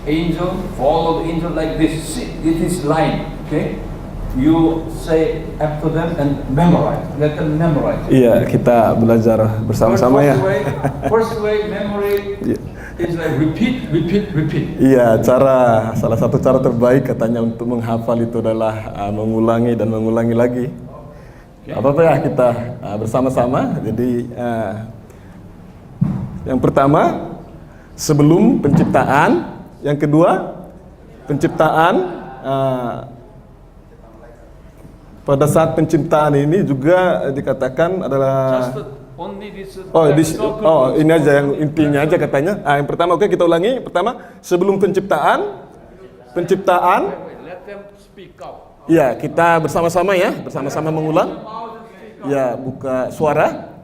angel, fall of angel like this. See, it is line. Okay? You say after them and memorize. Let them memorize. Iya, kita belajar bersama-sama ya. First way memory is like repeat. Iya, salah satu cara terbaik katanya untuk menghafal itu adalah mengulangi dan mengulangi lagi. Apa-apa ya kita bersama-sama. Jadi yang pertama sebelum penciptaan, yang kedua penciptaan. Pada saat penciptaan ini juga dikatakan adalah ini aja yang intinya aja katanya. Yang pertama, oke, kita ulangi. Pertama, sebelum penciptaan. Let them speak out. Ya, kita bersama-sama ya, bersama-sama mengulang. Ya, buka suara.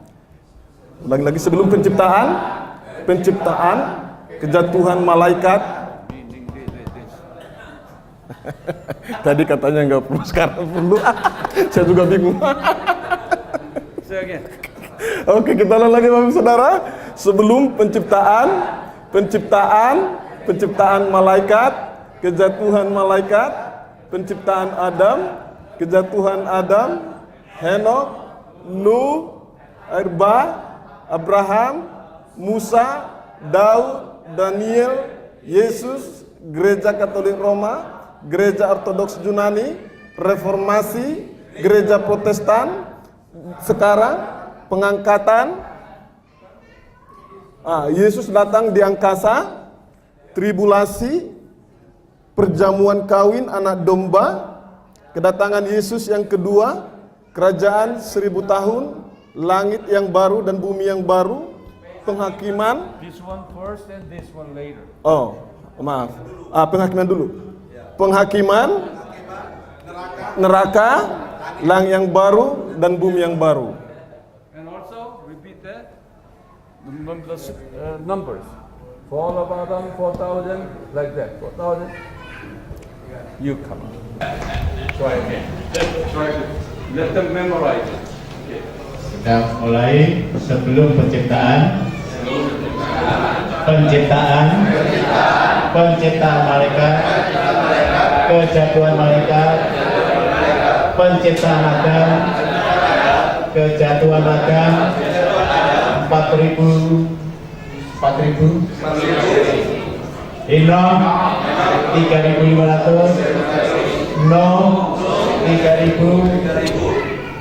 Ulangi lagi, sebelum penciptaan, kejatuhan malaikat. Tadi katanya nggak perlu, sekarang perlu. Saya juga bingung. Oke, kita ulang lagi Bapak Saudara. Sebelum penciptaan malaikat, kejatuhan malaikat, penciptaan Adam, kejatuhan Adam, Henok, Nuh, Irba, Abraham, Musa, Daud, Daniel, Yesus, Gereja Katolik Roma, Gereja Ortodoks Yunani, Reformasi, Gereja Protestan, sekarang pengangkatan, Yesus datang di angkasa, tribulasi, perjamuan kawin anak domba, kedatangan Yesus yang kedua, kerajaan 1000 tahun, langit yang baru dan bumi yang baru, penghakiman. This one first and this one later. Oh, maaf. Penghakiman dulu. Penghakiman, neraka, langit yang baru dan bumi yang baru. And also repeat that. The numbers. Fall of Adam 4,000 like that. 4,000. You come on. Try again. Let them memorize it. Okay. Kita mulai sebelum penciptaan malaikat, kejatuhan malaikat, penciptaan Adam, kejatuhan Adam, 4.000, Enoch 3.500, Noah 3.000,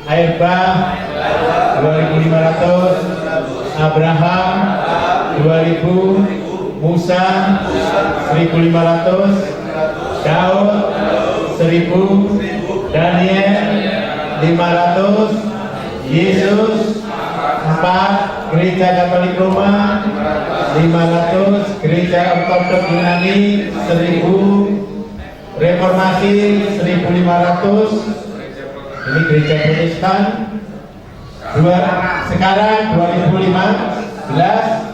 Irba 2.500, Abraham 2.000, Musa 1.500, Daud 1.000, Daniel 500, Yesus 4, Gereja Katolik Roma 500, Gereja Ortodoks Yunani 1.000, Reformasi 1.500, ini Gereja Protestan. Sekarang 2015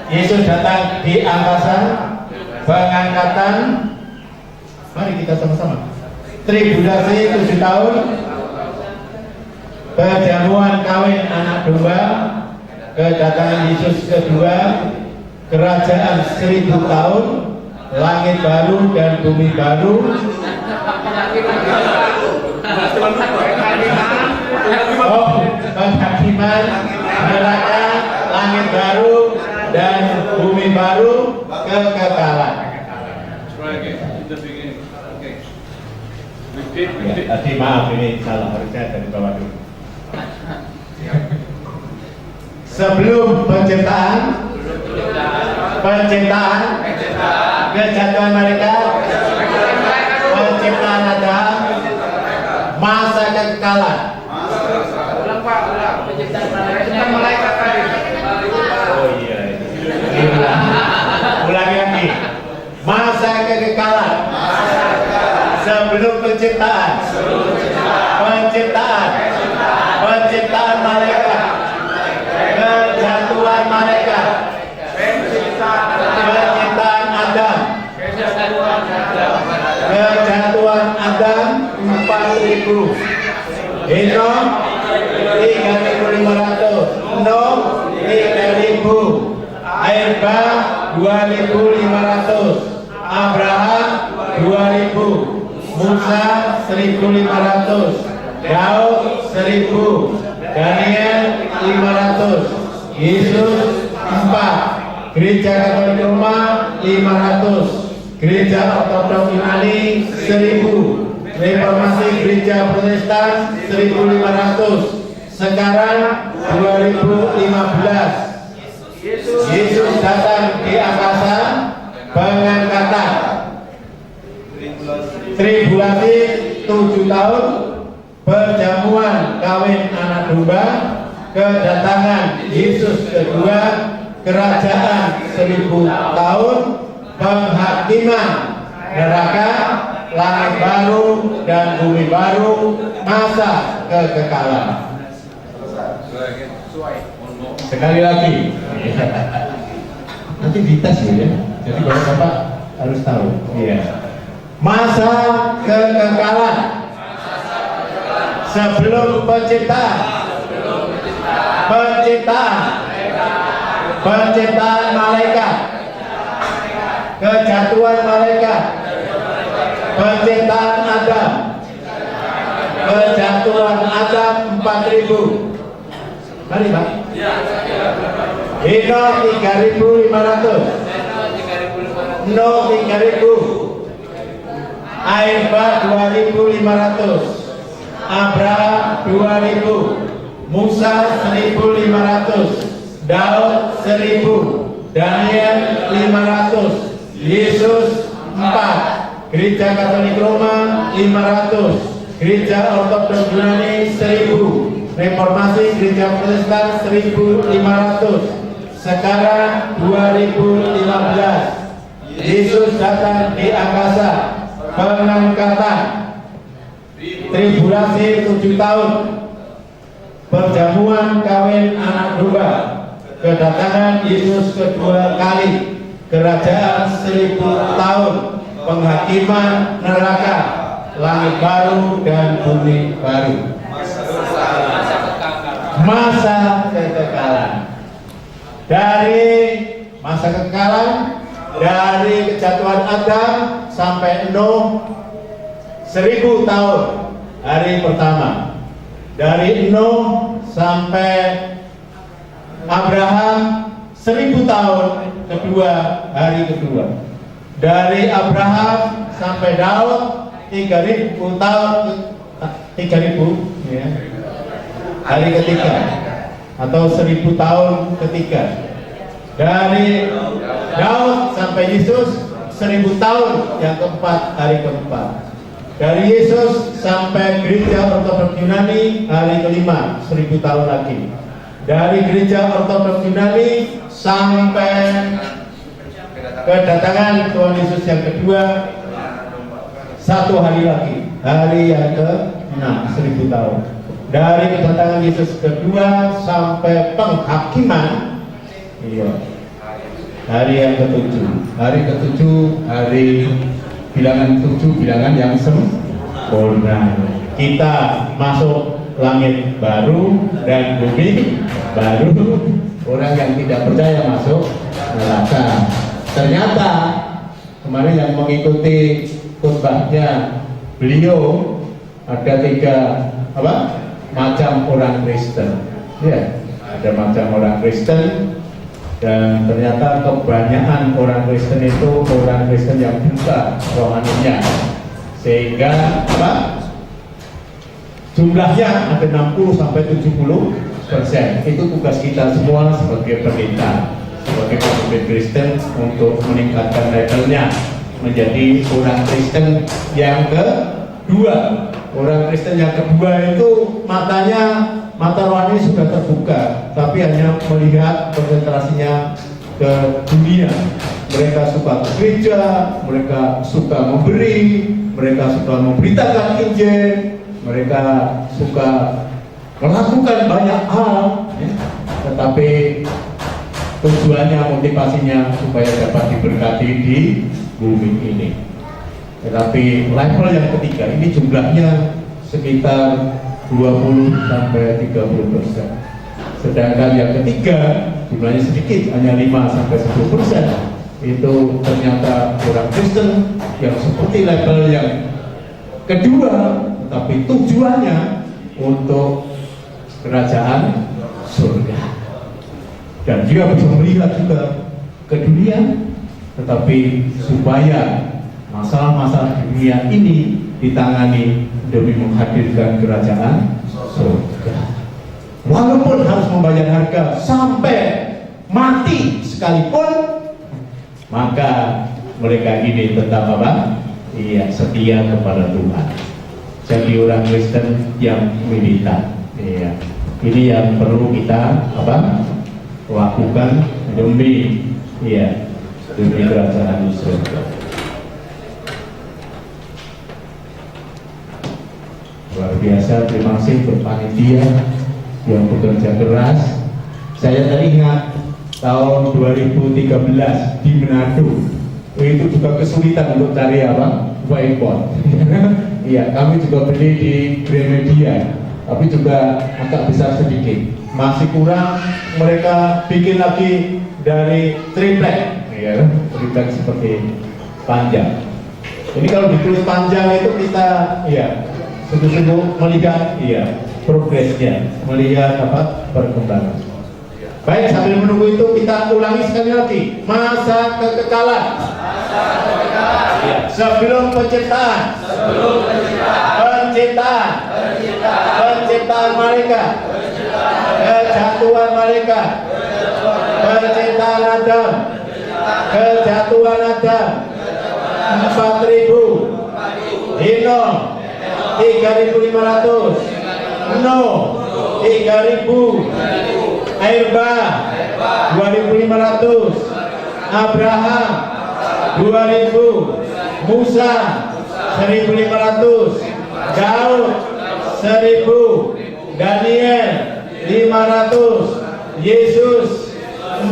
Yesus datang di angkasa, pengangkatan. Mari kita sama-sama. Tribulasi 7 tahun, Perjamuan kawin anak domba, kedatangan Yesus kedua, kerajaan 1000 tahun, langit baru dan bumi baru, penghakiman, neraka, langit baru dan bumi baru, kekekalan. Tadi maaf, ini salah, harusnya dari bawah dulu. Sebelum penciptaan, kejatuhan mereka, penciptaan Adam, masa kekekalan. Oh iya, ulangi lagi. Masa kekekalan. Sebelum penciptaan, penciptaan malaikat, kejatuhan malaikat, penciptaan Adam, kejatuan Adam 4000, Henok 3500, Nuh 3000, air bah 2500, Abraham 2000, Musa 1500, Daud 1000, Daniel 500, Yesus 4, Gereja Katolik Roma 500, Gereja Ortodoks Yunani 1000, Reformasi Gereja Protestan 1500, sekarang 2015. Yesus datang di angkasa, pengangkatan, tribulasi 7 tahun, perjamuan kawin anak domba, kedatangan Yesus kedua, kerajaan 1000 tahun, penghakiman, neraka, langit baru dan bumi baru, masa kekekalan. Sekali lagi, nanti dites ya, jadi bapak harus tahu. Iya. Masa kekekalan sebelum penciptaan, penciptaan malaikat, kejatuhan malaikat, penciptaan Adam, kejatuhan Adam 4000. Mari Pak. Henok 3500, Nuh 3000, air bah 2500, Abraham 2000, Musa 1500, Daud 1000, Daniel 500, Yesus 4, Gereja Katolik Roma 500, Gereja Ortodoks Yunani 1000, Reformasi Gereja Protestan 1500, sekarang 2015. Yesus datang di angkasa, pengangkatan, tribulasi 7 tahun, perjamuan kawin anak domba, kedatangan Yesus kedua kali, kerajaan 1000 tahun, penghakiman neraka, langit baru dan bumi baru, masa kekekalan. Dari masa kekekalan, dari kejatuhan Adam sampai Nuh 1000 tahun hari pertama, dari Nuh sampai Abraham 1000 tahun kedua hari kedua, dari Abraham sampai Daud 3000 tahun, 3000 ya, hari ketiga atau 1000 tahun ketiga, dari Daud sampai Yesus 1000 tahun yang keempat, hari keempat, dari Yesus sampai Gereja Ortodoks Yunani hari kelima 1000 tahun lagi, dari Gereja Ortodoks Yunani sampai kedatangan Tuhan Yesus yang kedua 1 hari lagi, hari yang ke-6 1000 tahun. Dari kedatangan Yesus kedua sampai penghakiman, iya, hari yang ke-7. Hari ke-7, hari bilangan 7, bilangan yang sempurna. Kita masuk langit baru dan bumi baru, orang yang tidak percaya masuk neraka. Ternyata kemarin yang mengikuti khutbahnya beliau ada 3 macam orang Kristen. Ya, ada macam orang Kristen, dan ternyata kebanyakan orang Kristen itu orang Kristen yang buta rohaninya, sehingga jumlahnya ada 60-70%. Itu tugas kita semua sebagai pendeta, sebagai pemimpin Kristen, untuk meningkatkan levelnya menjadi orang Kristen yang kedua. Orang Kristen yang kedua itu mata rohani sudah terbuka, tapi hanya melihat konsentrasinya ke dunia. Mereka suka ke gereja, mereka suka memberi, mereka suka memberitakan Injil, mereka suka melakukan banyak hal, tetapi tujuannya, motivasinya supaya dapat diberkati di bumi ini. Tetapi level yang ketiga ini jumlahnya sekitar 20-30%. Sedangkan yang ketiga jumlahnya sedikit, hanya 5-10%. Itu ternyata orang Kristen yang seperti level yang kedua, tapi tujuannya untuk kerajaan surga. Dan dia bisa melihat juga ke dunia, tetapi supaya masalah-masalah dunia ini ditangani demi menghadirkan kerajaan surga. Walaupun harus membayar harga sampai mati sekalipun, maka mereka ini tetap setia kepada Tuhan. Jadi orang Kristen yang militan. Ini yang perlu kita lakukan demi kerajaan surga. Luar biasa, terima kasih untuk panitia yang bekerja keras. Saya teringat tahun 2013 di Manado, itu juga kesulitan untuk cari whiteboard. Iya, kami juga beli di Gramedia, tapi juga agak besar sedikit, masih kurang. Mereka bikin lagi dari triplek, triplek seperti panjang. Jadi kalau ditulis panjang itu kita sungguh-sungguh melihat progresnya, melihat perkembangan. Baik, sambil menunggu itu kita ulangi sekali lagi. Masa kekekalan. Sebelum penciptaan. Penciptaan malaikat. Kejatuhan malaikat. Penciptaan Adam. Kejatuhan Adam. 4.000. Hinnom 3.500. Nuh 3.000. Airba 2.500. Abraham 2.000. Musa 1.500. Daud 1.000. Daniel 500. Yesus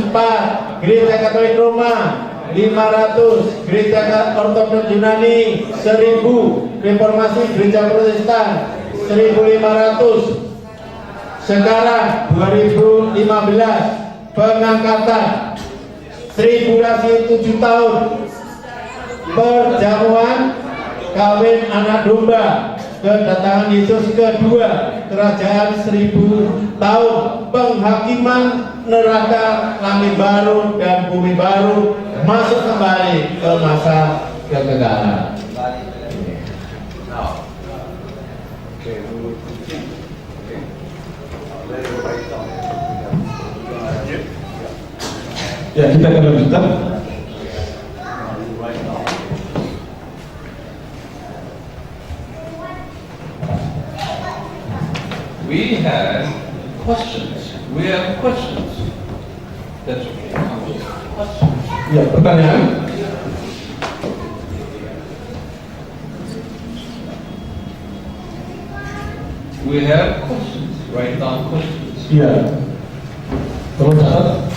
4. Gereja Katolik Roma 500. Gereja Ortodoks Yunani 1.000. Reformasi Gereja Protestan 1.500. Sekarang 2015 pengangkatan 1007 tahun, perjamuan kawin anak domba, kedatangan Yesus kedua, kerajaan 1000 tahun, penghakiman neraka, langit baru dan bumi baru, masuk kembali ke masa kekekalan. Ya, kita akan lanjutkan. We have questions. That's okay. Questions. Ya, pertanyaan. We have questions. Write down questions. Iya. Tolong catat.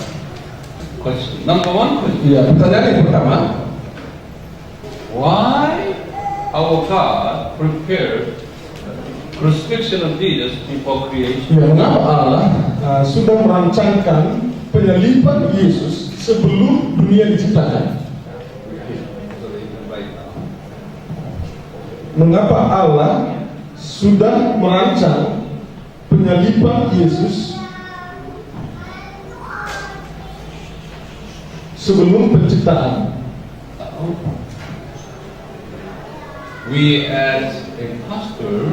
Question. Number one question. Iya, pertanyaan yang pertama. Why our God prepared crucifixion of Jesus before creation? Ya, mengapa Allah sudah merancangkan penyaliban Yesus sebelum dunia diciptakan? Mengapa Allah sudah merancang penyaliban Yesus sebelum penciptaan? We as a pastor,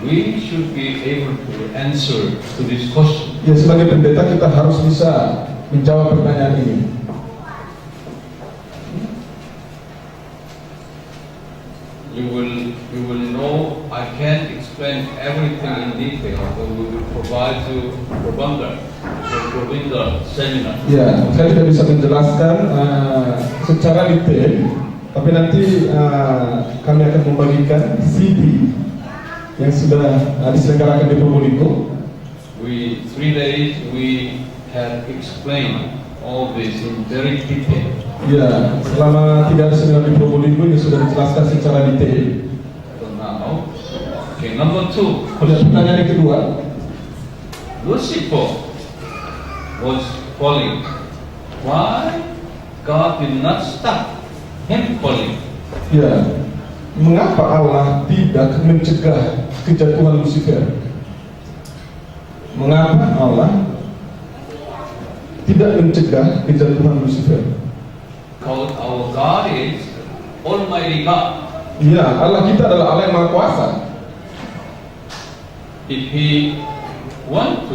we should be able to answer to this question. Ya, sebagai pendeta kita harus bisa menjawab pertanyaan ini. You will know I can't explain everything in detail, but we will provide to Provinder seminar. Ya, saya tidak bisa menjelaskan secara detail, tapi nanti kami akan membagikan CD yang sudah diselenggarakan di Probolinggo. 3 days we have explained all this in very detail. Ya, selama 3 hari seminar di Probolinggo ini sudah dijelaskan secara detail. So now, okay, number 2. Pertanyaan yang kedua, Lucifer was falling. Why God did not stop him falling? ya, mengapa Allah tidak mencegah kejatuhan Lucifer? Mengapa Allah tidak mencegah kejatuhan Lucifer? Because our God is Almighty God. Ya, Allah kita adalah Allah yang Maha Kuasa. If He wanted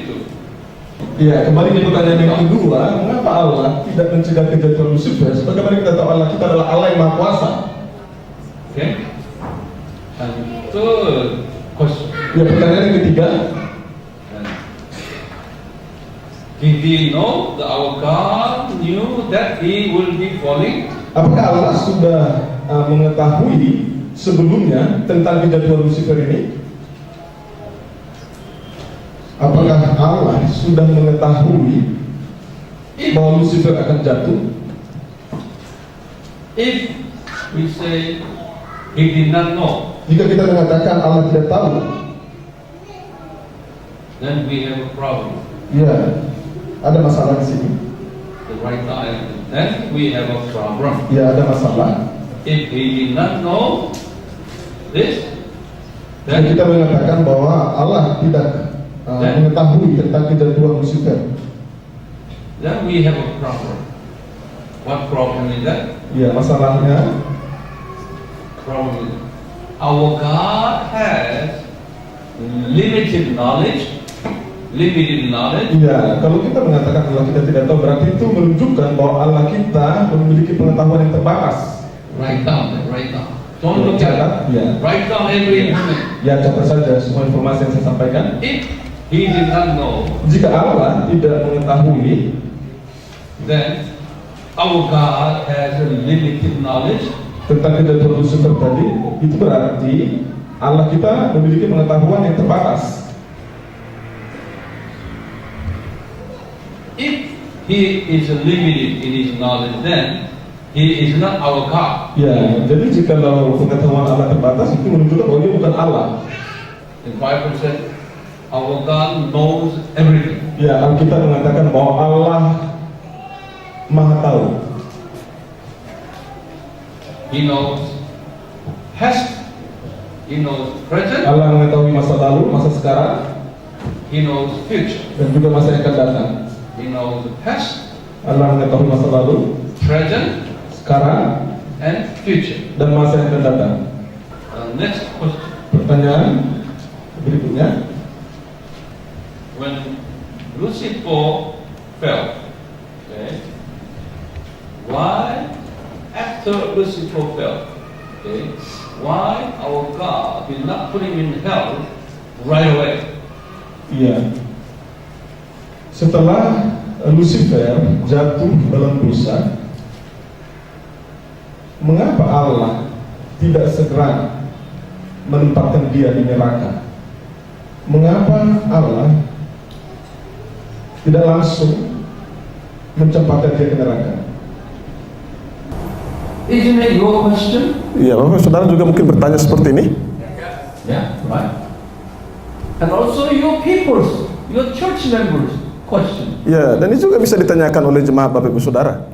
to, Ya, kembali ke pertanyaan yang kedua, mengapa Allah tidak mencegah kejatuhan Lucifer? Sebagaimana kita tahu Allah kita adalah Allah yang Maha Kuasa. okay? And third question, Ya, pertanyaan yang ketiga, did He know that our God knew that He will be falling? apakah Allah sudah mengetahui sebelumnya tentang kejatuhan Lucifer ini? Apakah Allah sudah mengetahui bahwa Lucifer akan jatuh? If we say He did not know, Jika kita mengatakan Allah tidak tahu, then we have a problem. ya, ada masalah di sini. The right time, then we have a problem. Ya, ada masalah. If He did not know this, Dan then kita mengatakan bahwa Allah tidak mengetahui tentang kejatuhan Lucifer. we have a problem. What problem is that? Ya, masalahnya, Problem is our God has limited knowledge. ya, kalau kita mengatakan Allah kita tidak tahu, berarti itu menunjukkan bahwa Allah kita memiliki pengetahuan yang terbatas. Write down. Don't look at it. Ya, Write down every information. ya, catat saja semua informasi yang saya sampaikan. If He did not know, Jika Allah tidak mengetahui, then our God has a limited knowledge. tentang kejatuhan Lucifer tadi, itu berarti Allah kita memiliki pengetahuan yang terbatas. If He is limited in His knowledge, then He is not our God. Ya, jadi jika pengetahuan Allah terbatas, itu menunjukkan bahwa Dia bukan Allah. The Bible said our God knows everything. Ya, Alkitab mengatakan bahwa Allah Maha tahu. He knows past, He knows present, Allah mengetahui masa lalu, masa sekarang, He knows future. dan juga masa yang akan datang. He knows past, Allah mengetahui masa lalu, present, sekarang, and future. dan masa yang akan datang. Next question. Pertanyaan berikutnya, When Lucifer fell, okay, why after Lucifer fell, okay, why our God did not put him in hell right away? iya, setelah Lucifer jatuh dalam dosa, mengapa Allah tidak segera menempatkan dia di neraka? Mengapa Allah tidak langsung mencampakkan dia ke neraka? Isn't it your question? Iya, Bapak Saudara juga mungkin bertanya seperti ini. Yeah, right. And also your people's, your church members question. Ya, dan ini juga bisa ditanyakan oleh jemaat Bapak Ibu Saudara.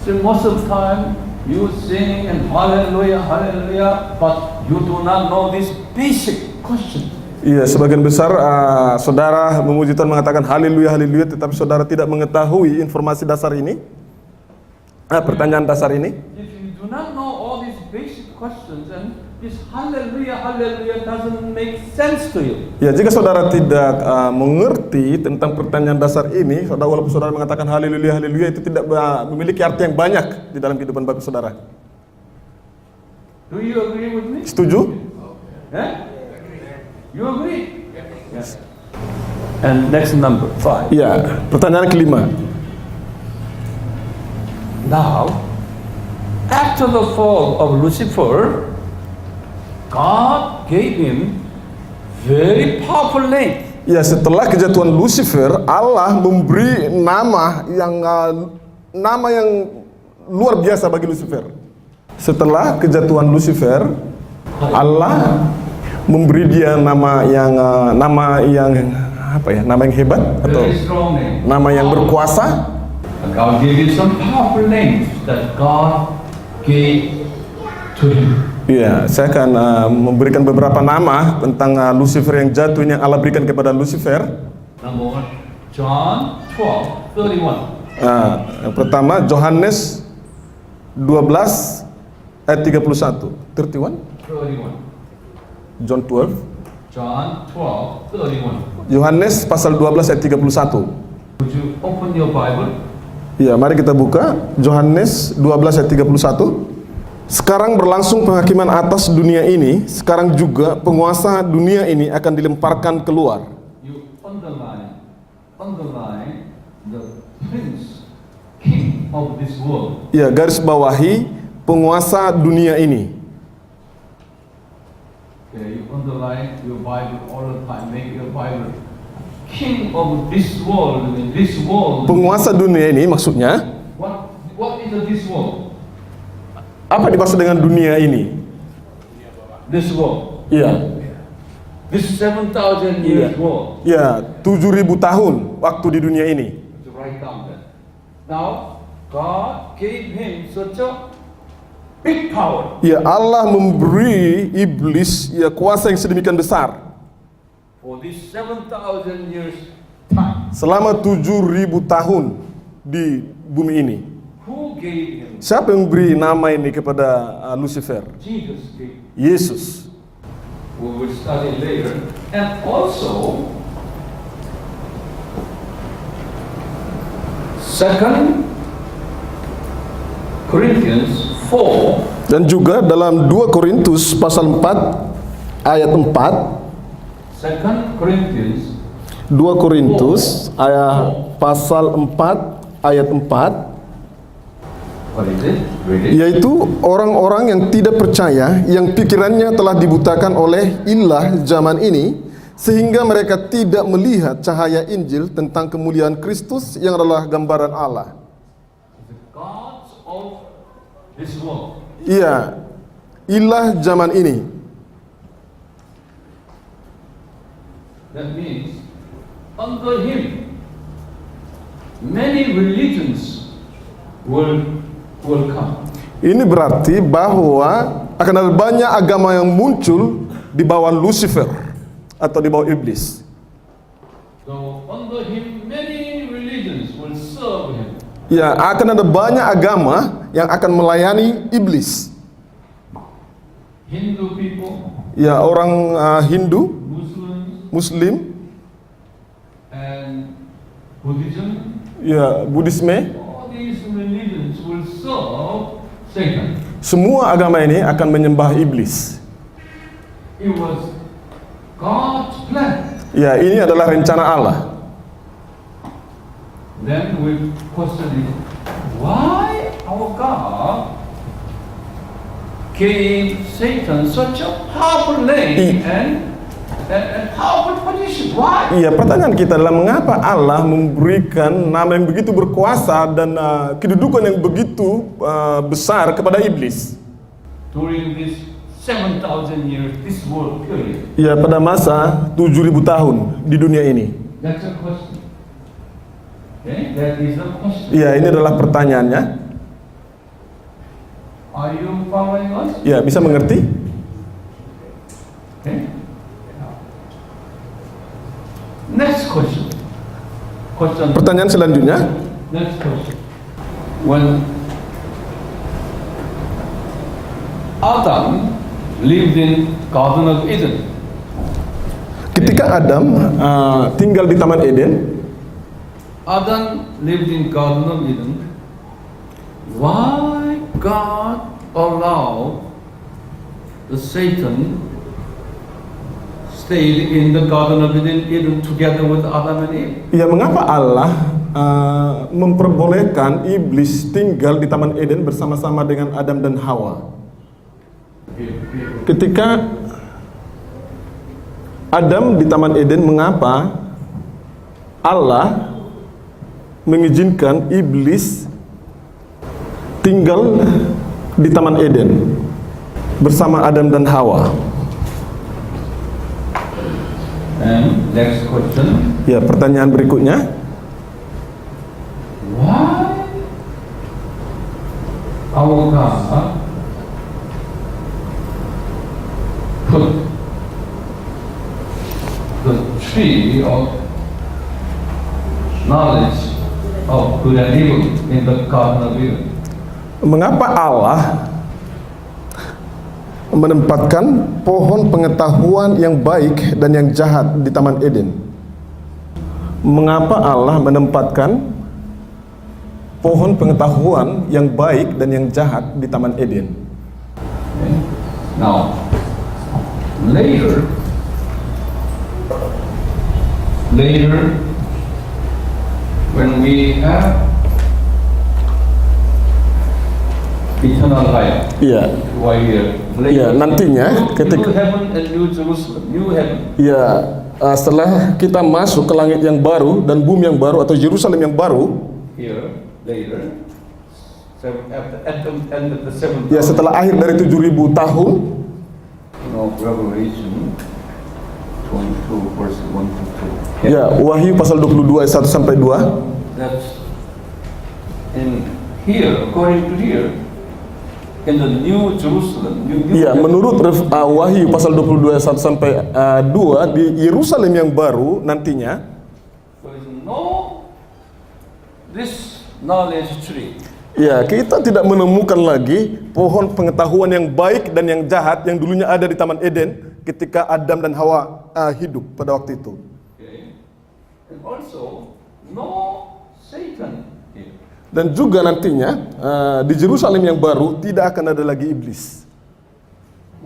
So most of the time you sing and hallelujah, hallelujah, but you do not know this basic question. Iya, sebagian besar saudara memuji Tuhan mengatakan haleluya, haleluya, tetapi saudara tidak mengetahui informasi dasar ini. Pertanyaan dasar ini. If you do not know all these basic questions, and this hallelujah, hallelujah doesn't make sense to you. Ya, jika saudara tidak mengerti tentang pertanyaan dasar ini, saudara walaupun saudara mengatakan haleluya, haleluya, itu tidak memiliki arti yang banyak di dalam kehidupan Bapak Saudara. Do you agree with me? Setuju? You agree? Yes. And next number 5. Iya, pertanyaan kelima. Now, after the fall of Lucifer, God gave him very powerful name. Ya, setelah kejatuhan Lucifer, Allah memberi nama yang luar biasa bagi Lucifer. Setelah kejatuhan Lucifer, Allah memberi dia nama yang hebat atau Very strong name. nama yang berkuasa. And God gave him some powerful names that God gave to him. Iya, saya akan memberikan beberapa nama tentang Lucifer yang jatuh yang Allah berikan kepada Lucifer. Number 1, John 12:31. Yang pertama Yohanes 12 ayat 31. 31? 31. John 12. John 12:31. Yohanes pasal 12 ayat 31. Would you open your Bible? Ya, mari kita buka Yohanes 12 ayat 31. Sekarang berlangsung penghakiman atas dunia ini, sekarang juga penguasa dunia ini akan dilemparkan keluar. You underline the prince, king of this world. Ya, garis bawahi penguasa dunia ini. Okay, you underline your Bible all the time. Make your Bible king of this world. I mean, this world. Penguasa dunia ini maksudnya What is this world? apa dimaksud dengan dunia ini? This world. Iya. This 7,000 years world. Ya, 7.000 tahun waktu di dunia ini. To write down that. Now, God gave him such a big power. Ya, Allah memberi iblis ya kuasa yang sedemikian besar. For this 7,000 years time. Selama 7.000 tahun di bumi ini. Who gave him? Siapa yang memberi nama ini kepada Lucifer? Jesus gave. Yesus. We will study later. And also, 2 Corinthians 4. Dan juga dalam 2 Korintus pasal 4 ayat 4. 2 Corinthians 2 Korintus ayat pasal 4 ayat 4. What is it? Read it. Yaitu orang-orang yang tidak percaya, yang pikirannya telah dibutakan oleh ilah zaman ini, sehingga mereka tidak melihat cahaya Injil tentang kemuliaan Kristus yang adalah gambaran Allah. The gods of this world. Iya, ilah zaman ini. That means under him many religions will come. Ini berarti bahwa akan ada banyak agama yang muncul di bawah Lucifer atau di bawah iblis. So under him many religions will serve him. Ya, akan ada banyak agama yang akan melayani iblis. Hindu people, Ya, orang Hindu, Muslims, Muslim, and Buddhism. ya Buddhisme, All these religions will serve Satan. semua agama ini akan menyembah iblis. It was God's plan. Ya, ini adalah rencana Allah. Then we question it, why our God gave Satan such a powerful name and and powerful position. Why? Iya, pertanyaan kita adalah mengapa Allah memberikan nama yang begitu berkuasa dan kedudukan yang begitu besar kepada iblis? During this 7,000 years, this world period. Ya, pada masa 7.000 tahun di dunia ini. That's a question. Okay, that is a question. Ya, ini adalah pertanyaannya. Are you following us? Ya, bisa mengerti? Okay. Next question. Pertanyaan selanjutnya. Next question. When Adam lived in Garden of Eden, Ketika Adam tinggal di Taman Eden, Adam lived in Garden of Eden. Why God allowed the Satan stayed in the Garden of Eden together with Adam and Eve? ya mengapa Allah memperbolehkan iblis tinggal di Taman Eden bersama-sama dengan Adam dan Hawa? Ketika Adam di Taman Eden, mengapa Allah mengizinkan iblis tinggal di Taman Eden bersama Adam dan Hawa? And next question. Ya, pertanyaan berikutnya. Why our God put the tree of knowledge of good and evil in the Garden of Eden? Mengapa Allah menempatkan pohon pengetahuan yang baik dan yang jahat di Taman Eden? Mengapa Allah menempatkan pohon pengetahuan yang baik dan yang jahat di Taman Eden? Okay. Now, later, when we have eternal life, Iya. why here? Iya, nantinya New ketika heaven and new Jerusalem, new heaven. ya setelah kita masuk ke langit yang baru dan bumi yang baru atau Yerusalem yang baru, Here, later, at the end of the seventh. ya setelah akhir dari 7.000 tahun, Revelation 22 verse 1 to 2. ya Wahyu pasal 22 ayat 1 sampai 2. That's in here, according to here, in the new Jerusalem. Ya, menurut Wahyu pasal 22 ayat 1 sampai 2, di Yerusalem yang baru nantinya There is no this knowledge tree. ya kita tidak menemukan lagi pohon pengetahuan yang baik dan yang jahat yang dulunya ada di Taman Eden ketika Adam dan Hawa hidup pada waktu itu. Okay. And also no Satan here. Dan juga nantinya di Yerusalem yang baru tidak akan ada lagi iblis.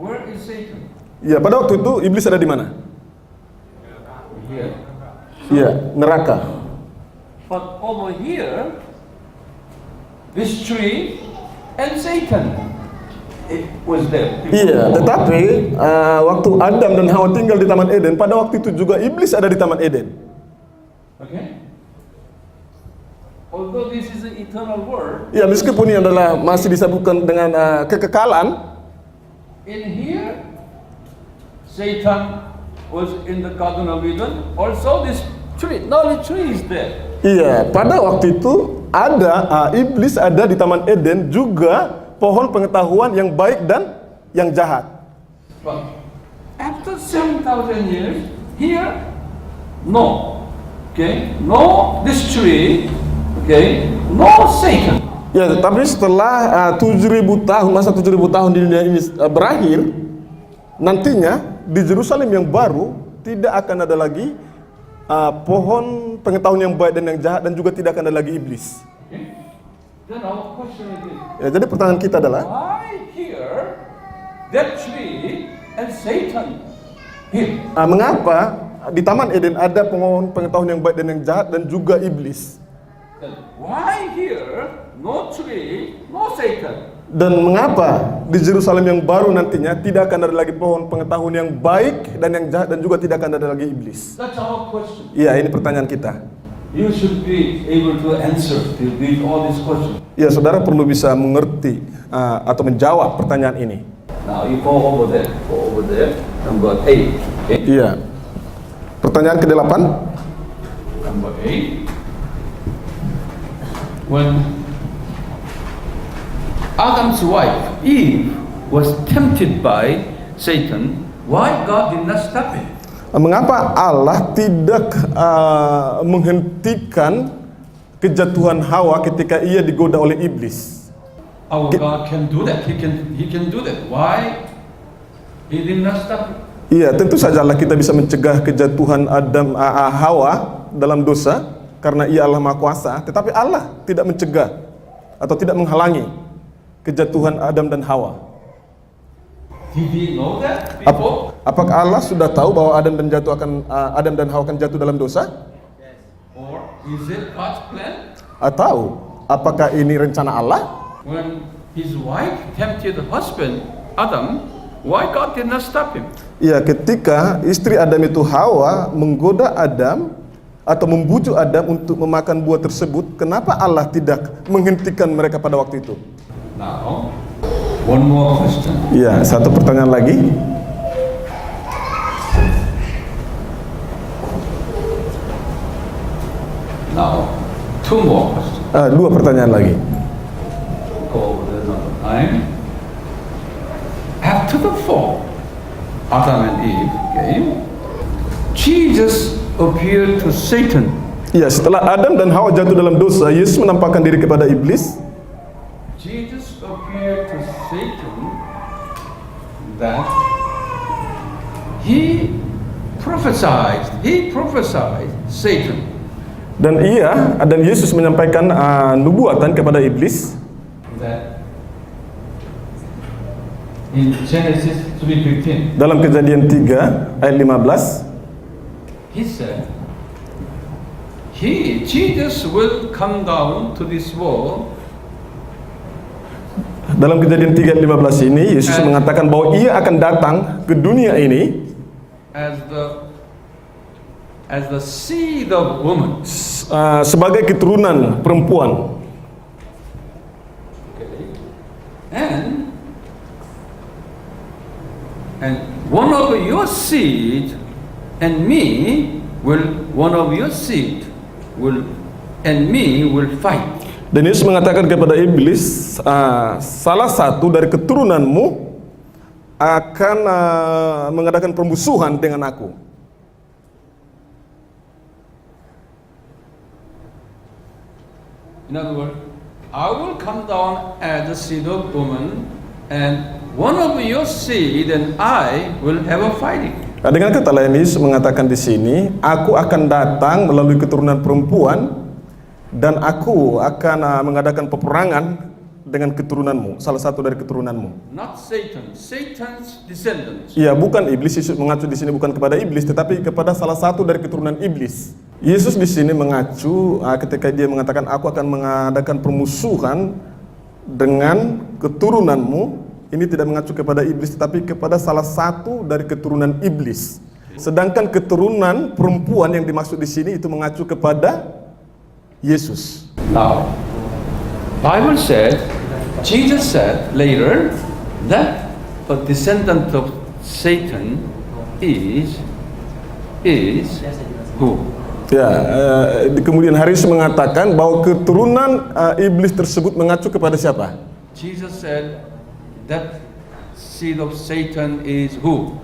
Where is Satan? Ya, pada waktu itu iblis ada di mana? Here. Ya, neraka. But over here, this tree and Satan, it was there. Iya, tetapi waktu Adam dan Hawa tinggal di Taman Eden, pada waktu itu juga iblis ada di Taman Eden. Okay. Although this is an eternal world, Ya, meskipun ini adalah masih disebutkan dengan kekekalan, in here, Satan was in the Garden of Eden. Also, this tree, knowledge tree is there. iya, pada waktu itu ada iblis ada di Taman Eden, juga pohon pengetahuan yang baik dan yang jahat. But after 7,000 years, here, no. Okay, no this tree. Okay, no Satan. Ya, tapi setelah 7.000 tahun, masa 7.000 tahun di dunia ini berakhir, nantinya di Yerusalem yang baru tidak akan ada lagi pohon pengetahuan yang baik dan yang jahat, dan juga tidak akan ada lagi iblis. Okay. Then our question is this. Ya, jadi pertanyaan kita adalah, Why here that tree and Satan here? mengapa di Taman Eden ada pohon pengetahuan yang baik dan yang jahat dan juga iblis? Then why here no tree, no Satan? Dan mengapa di Yerusalem yang baru nantinya tidak akan ada lagi pohon pengetahuan yang baik dan yang jahat, dan juga tidak akan ada lagi iblis? That's our question. Iya, ini pertanyaan kita. You should be able to answer to all these questions. Ya, saudara perlu bisa mengerti atau menjawab pertanyaan ini. Now you go over there, number 8. Okay? Iya. Pertanyaan ke-8. Number 8. When Adam's wife, Eve, was tempted by Satan, why God did not stop it? Mengapa Allah tidak menghentikan kejatuhan Hawa ketika ia digoda oleh iblis? Our God can do that. He can do that. Why He did not stop it? Iya, tentu saja Allah kita bisa mencegah kejatuhan Hawa dalam dosa karena ia Allah Maha Kuasa, tetapi Allah tidak mencegah atau tidak menghalangi kejatuhan Adam dan Hawa. Did He know that before? Apakah Allah sudah tahu bahwa Adam dan Hawa akan jatuh dalam dosa? Or is it God's plan? Atau apakah ini rencana Allah? When his wife tempted the husband, Adam, why God did not stop him? Ya, ketika istri Adam itu Hawa menggoda Adam atau membujuk Adam untuk memakan buah tersebut, kenapa Allah tidak menghentikan mereka pada waktu itu? Now, one more question. Ya, satu pertanyaan lagi. Now, two more questions. Dua pertanyaan lagi. Go over there, number 9. After the fall, Adam and Eve came. Jesus appeared to Satan. Ya, setelah Adam dan Hawa jatuh dalam dosa, Yesus menampakkan diri kepada iblis. Jesus appeared to Satan that he prophesied Satan. Dan Yesus menyampaikan nubuatan kepada iblis. That in Genesis 3:15, Dalam Kejadian 3 ayat 15, he said, Jesus will come down to this world. dalam Kejadian 3 ayat 15 ini Yesus mengatakan bahwa ia akan datang ke dunia ini as the seed of woman. Sebagai keturunan perempuan. And one of your seed and me will fight. Dan Yesus mengatakan kepada iblis, salah satu dari keturunanmu akan mengadakan permusuhan dengan aku. In other words, I will come down as the seed of woman, and one of your seed and I will have a fighting. Dengan kata lain, Yesus mengatakan di sini, aku akan datang melalui keturunan perempuan dan aku akan mengadakan peperangan dengan keturunanmu, salah satu dari keturunanmu. Not Satan, Satan's descendants. Iya, bukan iblis. Yesus mengacu di sini bukan kepada iblis, tetapi kepada salah satu dari keturunan iblis. Yesus di sini mengacu ketika dia mengatakan aku akan mengadakan permusuhan dengan keturunanmu. Ini tidak mengacu kepada iblis, tetapi kepada salah satu dari keturunan iblis. Sedangkan keturunan perempuan yang dimaksud di sini itu mengacu kepada Yesus. Now, Bible said, Jesus said later that a descendant of Satan is who? Ya, di kemudian hari Yesus mengatakan bahwa keturunan iblis tersebut mengacu kepada siapa? Jesus said that seed of Satan is who?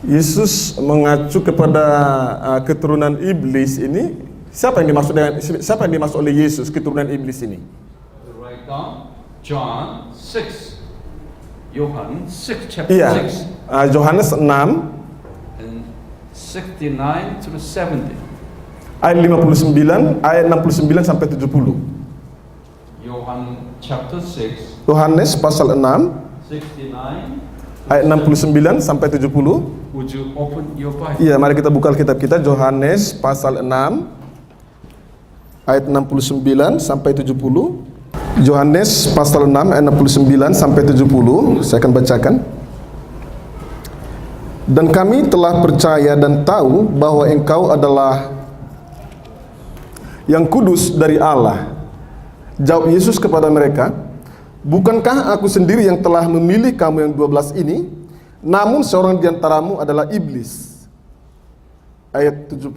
Yesus mengacu kepada keturunan iblis ini. Siapa yang dimaksud oleh Yesus keturunan iblis ini? Write down John 6. Yohanes 6 chapter Iya, 6. Yohanes 6 And 69 to 70. ayat 59, ayat 69 sampai 70. Yohanes chapter 6, Yohanes pasal 6 69. ayat 69 sampai 70. Would you open your Bible? Iya, mari kita buka kitab kita, Yohanes pasal 6 ayat 69 sampai 70. Yohanes pasal 6 ayat 69 sampai 70, saya akan bacakan. Dan kami telah percaya dan tahu bahwa engkau adalah yang kudus dari Allah. Jawab Yesus kepada mereka, bukankah aku sendiri yang telah memilih kamu yang 12 ini? Namun seorang di antaramu adalah iblis. Ayat 71,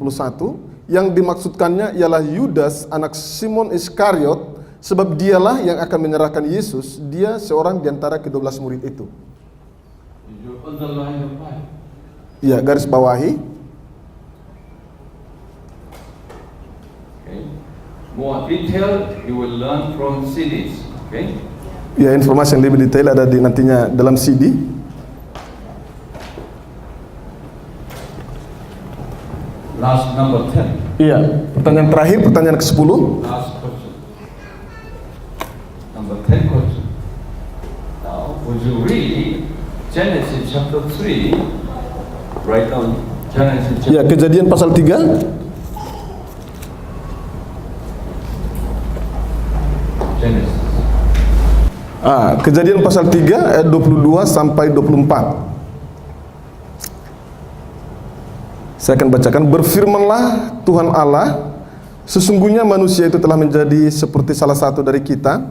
yang dimaksudkannya ialah Yudas anak Simon Iskariot, sebab dialah yang akan menyerahkan Yesus. Dia seorang di antara ke-12 murid itu. You underline the point. Ya, garis bawahi. Okay. More detail you will learn from CDs. Okay. Ya, informasi yang lebih detail ada di nantinya dalam CD. Last number 10. Iya, pertanyaan terakhir, pertanyaan ke-10. Last question. Number 10 question. Now, would you read Genesis chapter 3? Write down Genesis chapter Ya, Kejadian pasal 3. Genesis. Kejadian pasal 3 ayat 22 sampai 24. Saya akan bacakan. Berfirmanlah Tuhan Allah, sesungguhnya manusia itu telah menjadi seperti salah satu dari kita,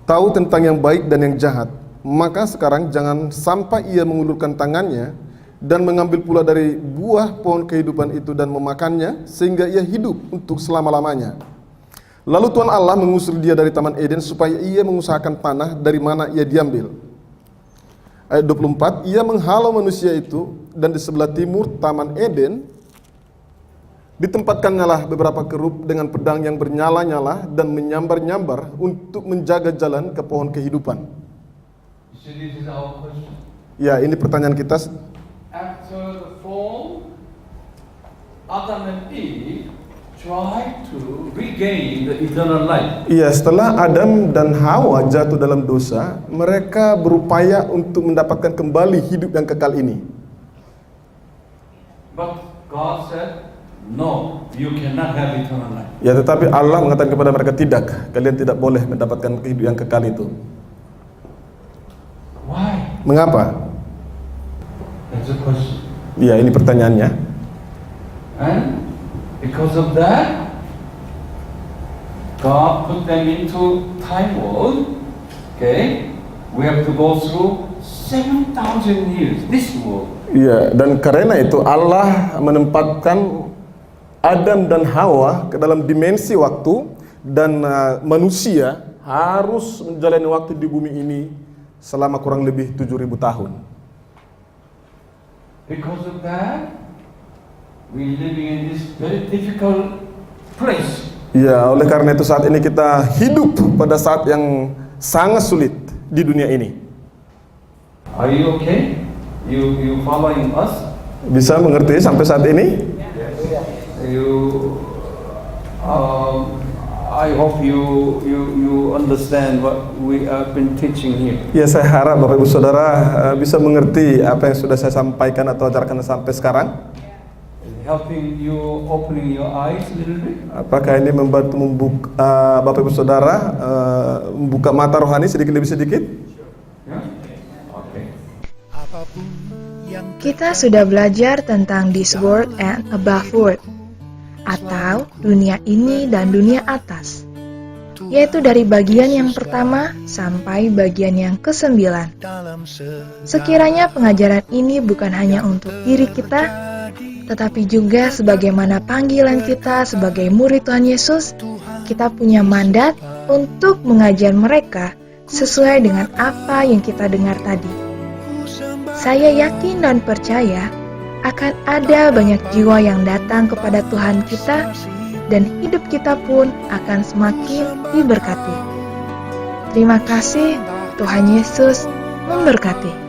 tahu tentang yang baik dan yang jahat. Maka sekarang jangan sampai ia mengulurkan tangannya dan mengambil pula dari buah pohon kehidupan itu dan memakannya, sehingga ia hidup untuk selama-lamanya. Lalu Tuhan Allah mengusir dia dari Taman Eden supaya ia mengusahakan tanah dari mana ia diambil. Ayat 24, ia menghalau manusia itu, dan di sebelah timur Taman Eden ditempatkannya lah beberapa kerub dengan pedang yang bernyala-nyala dan menyambar-nyambar untuk menjaga jalan ke pohon kehidupan. So this is our question. Ya, ini pertanyaan kita. After the fall, Adam and Eve tried to regain the eternal life. Iya, setelah Adam dan Hawa jatuh dalam dosa, mereka berupaya untuk mendapatkan kembali hidup yang kekal ini. But God said, no, you cannot have eternal life. Ya, tetapi Allah mengatakan kepada mereka, tidak, kalian tidak boleh mendapatkan hidup yang kekal itu. Why? Mengapa? That's the question. Ya, ini pertanyaannya. And because of that, God put them into time world. Okay, we have to go through 7,000 years. This world. Ya, dan karena itu Allah menempatkan Adam dan Hawa ke dalam dimensi waktu, dan manusia harus menjalani waktu di bumi ini selama kurang lebih 7.000 tahun. Because of that, we living in this very difficult place. Ya, oleh karena itu saat ini kita hidup pada saat yang sangat sulit di dunia ini. Are you okay? You following us? Bisa mengerti sampai saat ini? I hope you understand what we have been teaching here. Ya, saya harap Bapak Ibu Saudara bisa mengerti apa yang sudah saya sampaikan atau ajarkan sampai sekarang. Helping you opening your eyes a little bit. Apakah ini membantu membuka Bapak Ibu Saudara membuka mata rohani sedikit demi sedikit? Yeah? Okay. Kita sudah belajar tentang this world and above world, atau dunia ini dan dunia atas, yaitu dari bagian yang pertama sampai bagian yang ke-9. Sekiranya pengajaran ini bukan hanya untuk diri kita, tetapi juga sebagaimana panggilan kita sebagai murid Tuhan Yesus, kita punya mandat untuk mengajar mereka sesuai dengan apa yang kita dengar tadi. Saya yakin dan percaya akan ada banyak jiwa yang datang kepada Tuhan kita, dan hidup kita pun akan semakin diberkati. Terima kasih, Tuhan Yesus memberkati.